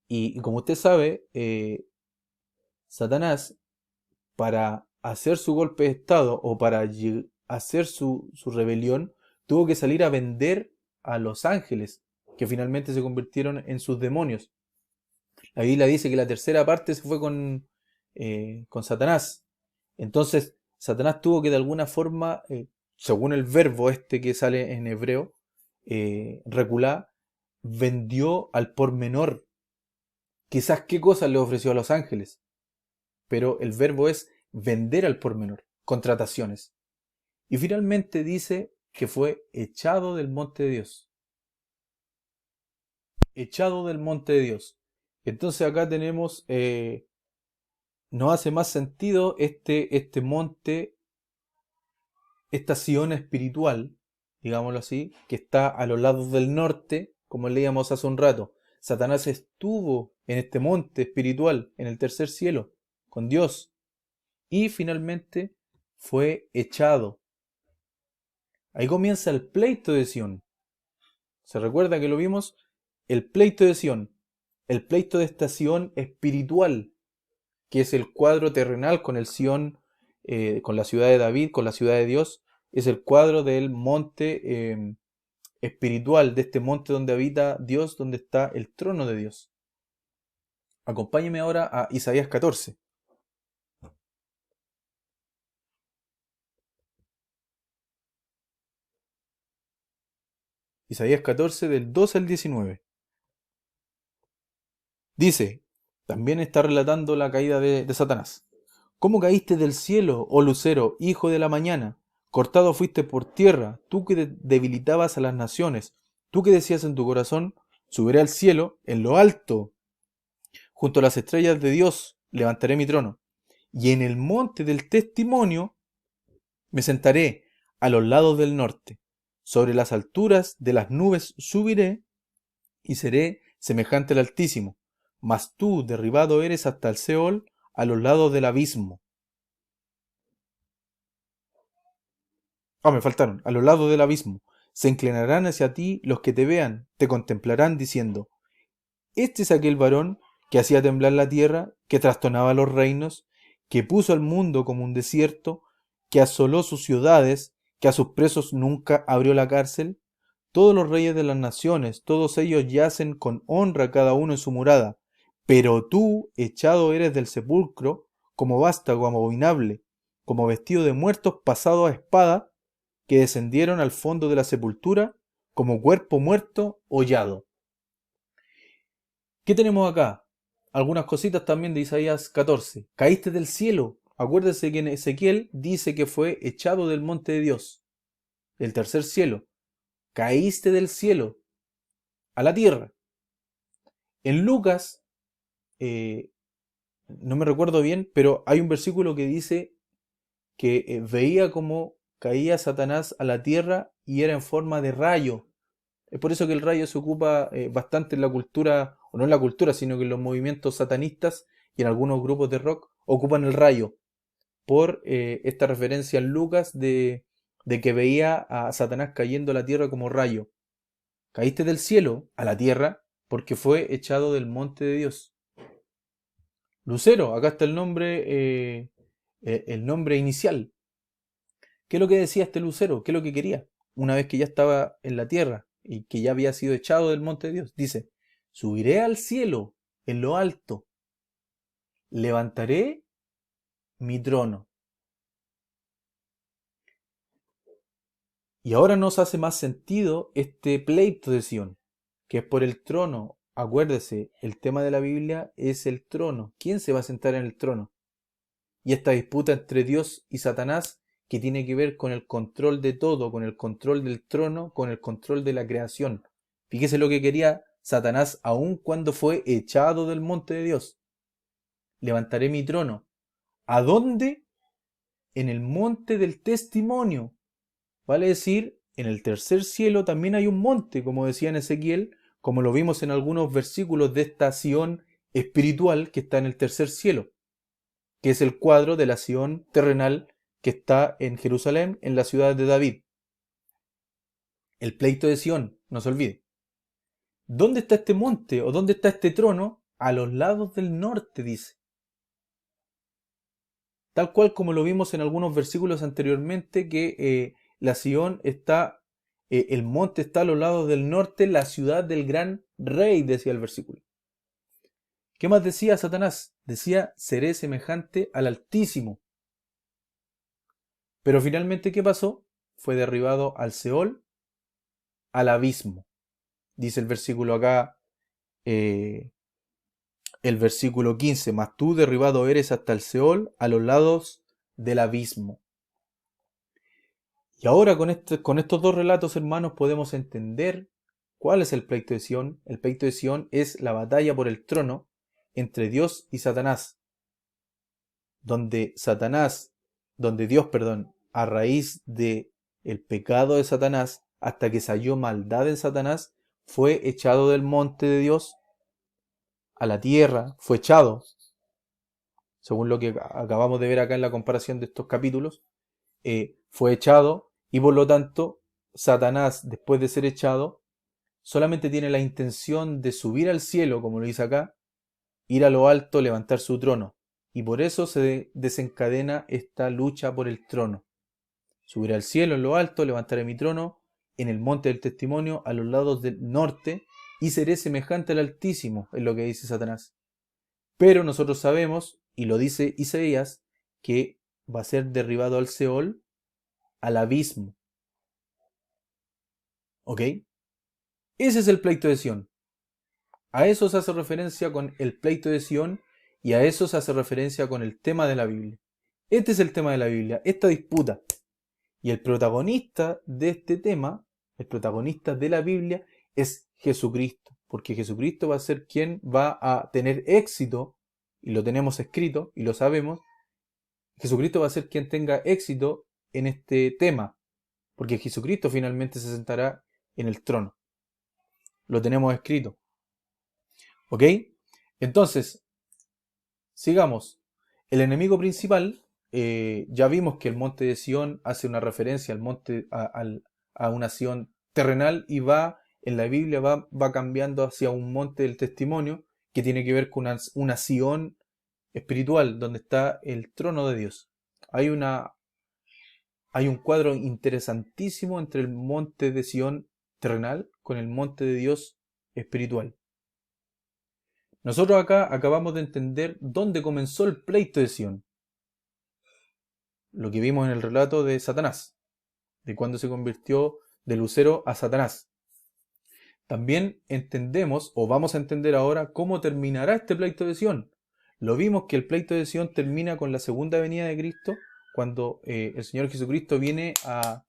Y como usted sabe, Satanás, para hacer su golpe de estado o para hacer su rebelión, tuvo que salir a vender a los ángeles, que finalmente se convirtieron en sus demonios. La Biblia dice que la tercera parte se fue con Satanás. Entonces, Satanás tuvo que de alguna forma, según el verbo este que sale en hebreo, reculá, vendió al por menor. Quizás qué cosa le ofreció a los ángeles, pero el verbo es vender al por menor, contrataciones. Y finalmente dice que fue echado del monte de Dios. Echado del monte de Dios. Entonces acá tenemos, no hace más sentido este monte, esta Sion espiritual, digámoslo así, que está a los lados del norte, como leíamos hace un rato. Satanás estuvo en este monte espiritual, en el tercer cielo, con Dios, y finalmente fue echado. Ahí comienza el pleito de Sion. ¿Se recuerda que lo vimos? El pleito de Sion, el pleito de esta Sion espiritual, que es el cuadro terrenal con el Sion, con la ciudad de David, con la ciudad de Dios, es el cuadro del monte espiritual, de este monte donde habita Dios, donde está el trono de Dios. Acompáñeme ahora a Isaías 14. Isaías 14 del 12 al 19. Dice, también está relatando la caída de Satanás. ¿Cómo caíste del cielo, oh lucero, hijo de la mañana? Cortado fuiste por tierra, tú que debilitabas a las naciones, tú que decías en tu corazón, subiré al cielo, en lo alto, junto a las estrellas de Dios, levantaré mi trono. Y en el monte del testimonio me sentaré a los lados del norte. Sobre las alturas de las nubes subiré y seré semejante al Altísimo. Mas tú derribado eres hasta el Seol, a los lados del abismo. Me faltaron. A los lados del abismo. Se inclinarán hacia ti los que te vean, te contemplarán diciendo, este es aquel varón que hacía temblar la tierra, que trastornaba los reinos, que puso al mundo como un desierto, que asoló sus ciudades, que a sus presos nunca abrió la cárcel. Todos los reyes de las naciones, todos ellos yacen con honra cada uno en su morada. Pero tú, echado eres del sepulcro, como vástago abominable, como vestido de muertos pasado a espada, que descendieron al fondo de la sepultura, como cuerpo muerto hollado. ¿Qué tenemos acá? Algunas cositas también de Isaías 14. Caíste del cielo. Acuérdese que en Ezequiel dice que fue echado del monte de Dios, el tercer cielo. Caíste del cielo a la tierra. En Lucas, no me recuerdo bien, pero hay un versículo que dice que veía como caía Satanás a la tierra y era en forma de rayo. Es por eso que el rayo se ocupa bastante en la cultura, o no en la cultura, sino que en los movimientos satanistas y en algunos grupos de rock ocupan el rayo, por esta referencia en Lucas de que veía a Satanás cayendo a la tierra como rayo. Caíste del cielo a la tierra porque fue echado del monte de Dios. Lucero, acá está el nombre inicial. ¿Qué es lo que decía este lucero? ¿Qué es lo que quería? Una vez que ya estaba en la tierra y que ya había sido echado del monte de Dios, dice, subiré al cielo en lo alto, levantaré mi trono. Y ahora nos hace más sentido este pleito de Sión, que es por el trono. Acuérdese, el tema de la Biblia es el trono. ¿Quién se va a sentar en el trono? Y esta disputa entre Dios y Satanás, que tiene que ver con el control de todo, con el control del trono, con el control de la creación. Fíjese lo que quería Satanás aun cuando fue echado del monte de Dios. Levantaré mi trono. ¿A dónde? En el monte del testimonio. Vale decir, en el tercer cielo también hay un monte, como decía en Ezequiel, como lo vimos en algunos versículos de esta Sión espiritual que está en el tercer cielo, que es el cuadro de la Sión terrenal que está en Jerusalén, en la ciudad de David. El pleito de Sión, no se olvide. ¿Dónde está este monte o dónde está este trono? A los lados del norte, dice. Tal cual como lo vimos en algunos versículos anteriormente, que la Sión está, el monte está a los lados del norte, la ciudad del gran rey, decía el versículo. ¿Qué más decía Satanás? Decía, seré semejante al Altísimo. Pero finalmente, ¿qué pasó? Fue derribado al Seol, al abismo. Dice el versículo acá, eh, el versículo 15, mas tú derribado eres hasta el Seol, a los lados del abismo. Y ahora con estos dos relatos, hermanos, podemos entender cuál es el pleito de Sión. El pleito de Sión es la batalla por el trono entre Dios y Satanás, donde Dios, perdón, a raíz de el pecado de Satanás, hasta que se halló maldad en Satanás, fue echado del monte de Dios a la tierra, fue echado, según lo que acabamos de ver acá en la comparación de estos capítulos, fue echado y por lo tanto Satanás, después de ser echado, solamente tiene la intención de subir al cielo, como lo dice acá, ir a lo alto, levantar su trono. Y por eso se desencadena esta lucha por el trono. Subiré al cielo en lo alto, levantaré mi trono en el monte del testimonio a los lados del norte y seré semejante al Altísimo, es lo que dice Satanás. Pero nosotros sabemos, y lo dice Isaías, que va a ser derribado al Seol, al abismo. ¿Ok? Ese es el pleito de Sión. A eso se hace referencia con el pleito de Sión y a eso se hace referencia con el tema de la Biblia. Este es el tema de la Biblia, esta disputa. Y el protagonista de este tema, el protagonista de la Biblia, es Jesucristo. Porque Jesucristo va a ser quien va a tener éxito, y lo tenemos escrito y lo sabemos. Jesucristo va a ser quien tenga éxito en este tema. Porque Jesucristo finalmente se sentará en el trono. Lo tenemos escrito. ¿Ok? Entonces, sigamos. El enemigo principal, ya vimos que el monte de Sión hace una referencia al monte, a una Sión terrenal y en la Biblia va cambiando hacia un monte del testimonio que tiene que ver con una Sión espiritual donde está el trono de Dios. Hay un cuadro interesantísimo entre el monte de Sión terrenal con el monte de Dios espiritual. Nosotros acá acabamos de entender dónde comenzó el pleito de Sion. Lo que vimos en el relato de Satanás, de cuando se convirtió de Lucero a Satanás. También entendemos, o vamos a entender ahora, cómo terminará este pleito de Sion. Lo vimos que el pleito de Sion termina con la segunda venida de Cristo, cuando el Señor Jesucristo viene a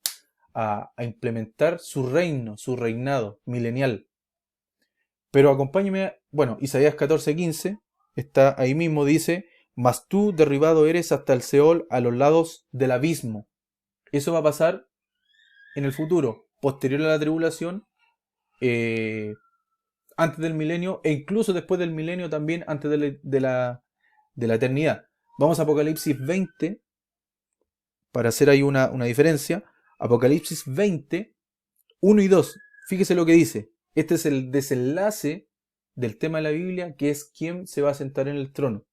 implementar su reino, su reinado milenial. Pero acompáñeme, Isaías 14:15, está ahí mismo, dice: mas tú derribado eres hasta el Seol, a los lados del abismo. Eso va a pasar en el futuro, posterior a la tribulación, antes del milenio, e incluso después del milenio también, antes de la eternidad. Vamos a Apocalipsis 20, para hacer ahí una diferencia. Apocalipsis 20, 1 y 2. Fíjese lo que dice. Este es el desenlace del tema de la Biblia, que es quién se va a sentar en el trono.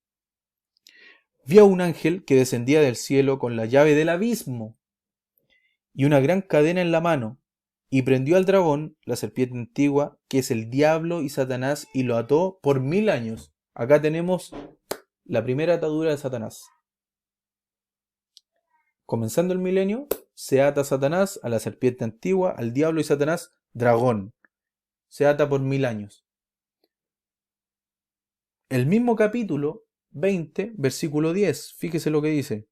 Vi a un ángel que descendía del cielo con la llave del abismo y una gran cadena en la mano, y prendió al dragón, la serpiente antigua, que es el diablo y Satanás, y lo ató por 1000 años. Acá tenemos la primera atadura de Satanás. Comenzando el milenio, se ata a Satanás, a la serpiente antigua, al diablo y Satanás, dragón. Se ata por 1000 años. El mismo capítulo 20, versículo 10, fíjese lo que dice.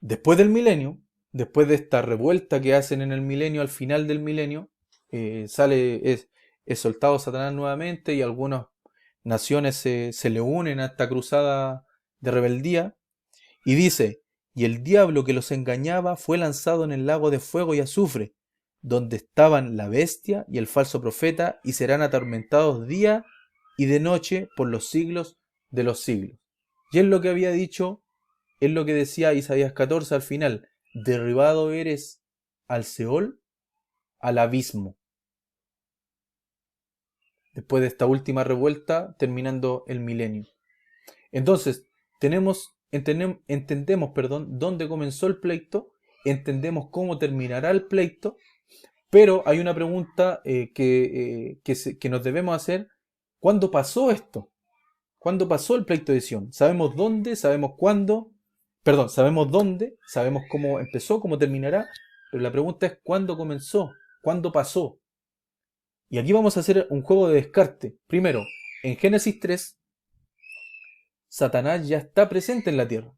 Después del milenio, después de esta revuelta que hacen en el milenio, al final del milenio, es soltado Satanás nuevamente y algunas naciones se le unen a esta cruzada de rebeldía. Y dice: y el diablo que los engañaba fue lanzado en el lago de fuego y azufre, donde estaban la bestia y el falso profeta, y serán atormentados día y de noche por los siglos de los siglos. Y es lo que había dicho, es lo que decía Isaías 14 al final: derribado eres al Seol, al abismo. Después de esta última revuelta, terminando el milenio. Entonces, entendemos, dónde comenzó el pleito, entendemos cómo terminará el pleito, pero hay una pregunta que nos debemos hacer: ¿cuándo pasó esto? ¿Cuándo pasó el pleito de Sion? Sabemos dónde, sabemos cuándo, sabemos dónde, sabemos cómo empezó, cómo terminará, pero la pregunta es: ¿cuándo comenzó? ¿Cuándo pasó? Y aquí vamos a hacer un juego de descarte. Primero, en Génesis 3, Satanás ya está presente en la tierra.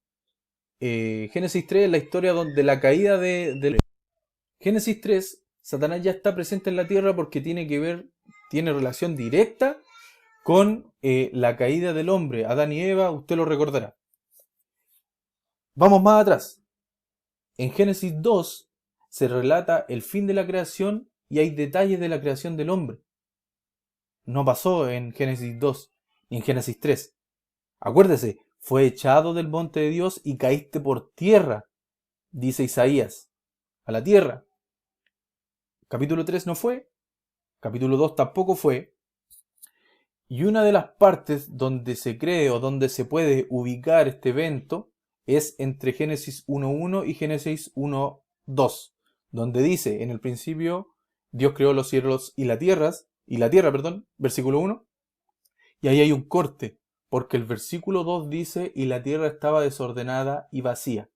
Génesis 3 es la historia de la caída de Génesis 3, Satanás ya está presente en la tierra porque tiene relación directa con la caída del hombre, Adán y Eva, usted lo recordará. Vamos más atrás. En Génesis 2 se relata el fin de la creación y hay detalles de la creación del hombre. No pasó en Génesis 2 ni en Génesis 3. Acuérdese, fue echado del monte de Dios y caíste por tierra, dice Isaías, a la tierra. Capítulo 3 no fue, capítulo 2 tampoco fue. Y una de las partes donde se cree o donde se puede ubicar este evento es entre Génesis 1.1 y Génesis 1.2, donde dice: en el principio Dios creó los cielos y la tierra, versículo 1, y ahí hay un corte, porque el versículo 2 dice: y la tierra estaba desordenada y vacía.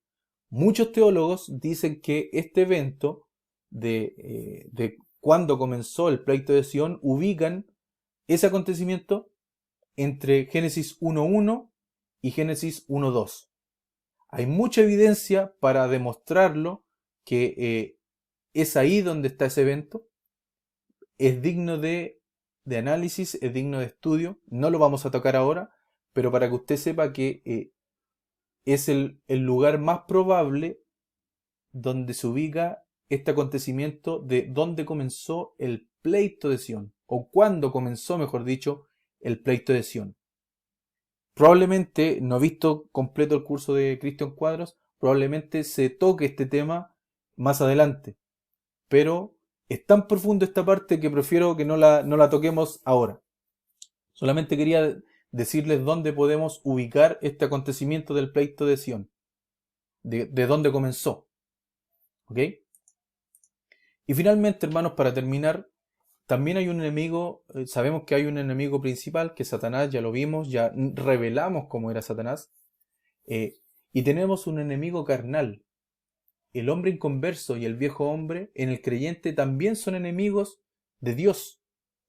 Muchos teólogos dicen que este evento de cuando comenzó el pleito de Sion ubican ese acontecimiento entre Génesis 1.1 y Génesis 1.2. Hay mucha evidencia para demostrarlo, que es ahí donde está ese evento. Es digno de análisis, es digno de estudio. No lo vamos a tocar ahora, pero para que usted sepa que es el lugar más probable donde se ubica este acontecimiento de dónde comenzó el pleito de Sion, o cuándo comenzó, mejor dicho, el pleito de Sion. Probablemente, no he visto completo el curso de Cristo en Cuadros, probablemente se toque este tema más adelante, pero es tan profundo esta parte que prefiero que no la toquemos ahora. Solamente quería decirles dónde podemos ubicar este acontecimiento del pleito de Sion, de dónde comenzó. ¿Ok? Y finalmente, hermanos, para terminar, también hay un enemigo, sabemos que hay un enemigo principal, que es Satanás, ya lo vimos, ya revelamos cómo era Satanás, eh, y tenemos un enemigo carnal. El hombre inconverso y el viejo hombre en el creyente también son enemigos de Dios,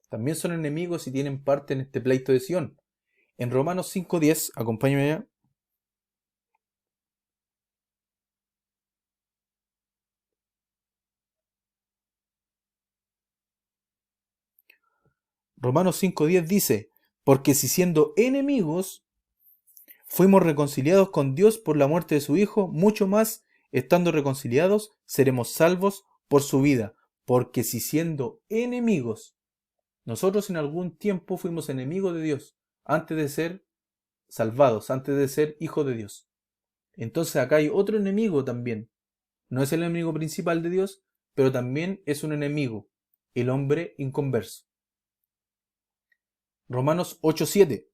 también son enemigos y tienen parte en este pleito de Sion. En Romanos 5:10, acompáñame allá. Romanos 5:10 dice, porque si siendo enemigos fuimos reconciliados con Dios por la muerte de su Hijo, mucho más, estando reconciliados, seremos salvos por su vida. Porque si siendo enemigos, nosotros en algún tiempo fuimos enemigos de Dios, antes de ser salvados, antes de ser hijos de Dios. Entonces acá hay otro enemigo también. No es el enemigo principal de Dios, pero también es un enemigo, el hombre inconverso. Romanos 8:7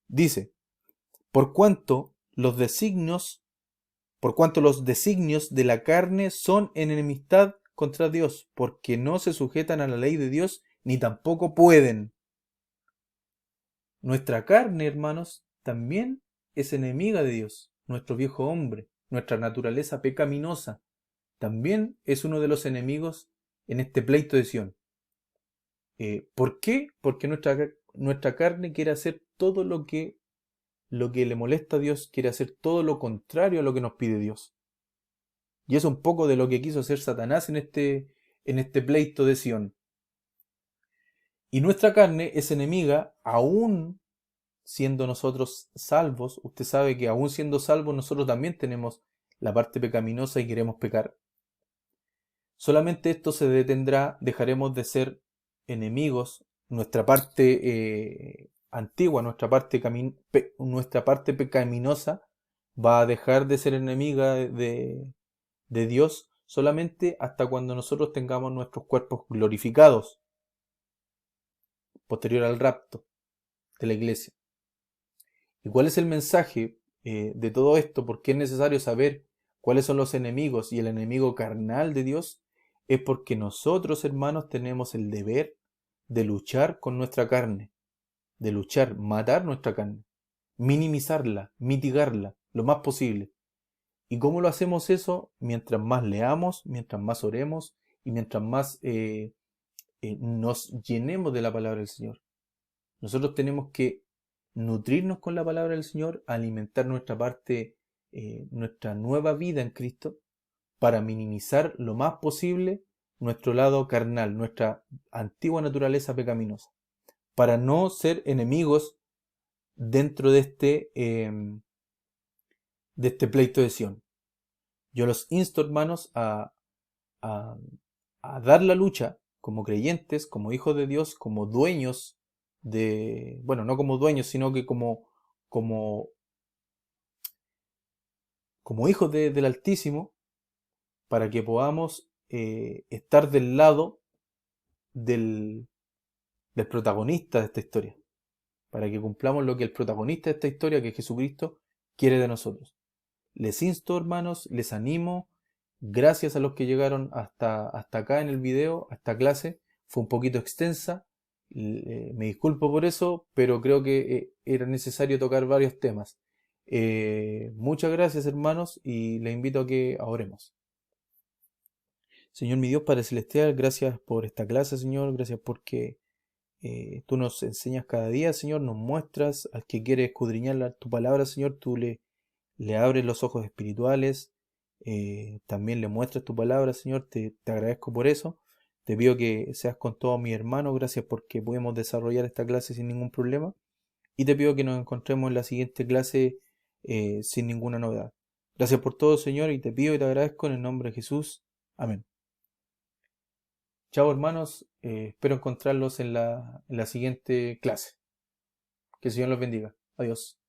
dice, por cuanto los designios de la carne son en enemistad contra Dios, porque no se sujetan a la ley de Dios, ni tampoco pueden. Nuestra carne, hermanos, también es enemiga de Dios. Nuestro viejo hombre, nuestra naturaleza pecaminosa, también es uno de los enemigos en este pleito de Sion. ¿Por qué? Porque nuestra carne quiere hacer todo lo que le molesta a Dios, quiere hacer todo lo contrario a lo que nos pide Dios. Y es un poco de lo que quiso hacer Satanás en este pleito de Sion. Y nuestra carne es enemiga aún siendo nosotros salvos. Usted sabe que aún siendo salvos nosotros también tenemos la parte pecaminosa y queremos pecar. Solamente esto se detendrá, dejaremos de ser enemigos, nuestra parte antigua, nuestra parte pecaminosa va a dejar de ser enemiga de Dios solamente hasta cuando nosotros tengamos nuestros cuerpos glorificados, posterior al rapto de la iglesia. ¿Y cuál es el mensaje de todo esto? ¿Por qué es necesario saber cuáles son los enemigos y el enemigo carnal de Dios? Es porque nosotros, hermanos, tenemos el deber de luchar con nuestra carne, de luchar, matar nuestra carne, minimizarla, mitigarla lo más posible. ¿Y cómo lo hacemos eso? Mientras más leamos, mientras más oremos y mientras más nos llenemos de la palabra del Señor. Nosotros tenemos que nutrirnos con la palabra del Señor, alimentar nuestra parte, nuestra nueva vida en Cristo, para minimizar lo más posible nuestro lado carnal, nuestra antigua naturaleza pecaminosa, para no ser enemigos dentro de este pleito de Sion. Yo los insto, hermanos, a, a dar la lucha como creyentes, como hijos de Dios, como dueños bueno, no como dueños, sino que como, como hijos del Altísimo, para que podamos estar del lado del, del protagonista de esta historia, para que cumplamos lo que el protagonista de esta historia, que es Jesucristo, quiere de nosotros. Les insto, hermanos, les animo. Gracias a los que llegaron hasta acá en el video, a esta clase. Fue un poquito extensa. Me disculpo por eso, pero creo que era necesario tocar varios temas. Muchas gracias, hermanos, y les invito a que oremos. Señor mi Dios Padre Celestial, gracias por esta clase, Señor. Gracias porque tú nos enseñas cada día, Señor. Nos muestras al que quiere escudriñar tu palabra, Señor. Tú le abres los ojos espirituales, también le muestras tu palabra, Señor, te agradezco por eso. Te pido que seas con todos mis hermanos, gracias porque podemos desarrollar esta clase sin ningún problema. Y te pido que nos encontremos en la siguiente clase sin ninguna novedad. Gracias por todo, Señor, y te pido y te agradezco en el nombre de Jesús. Amén. Chao, hermanos, espero encontrarlos en la siguiente clase. Que el Señor los bendiga. Adiós.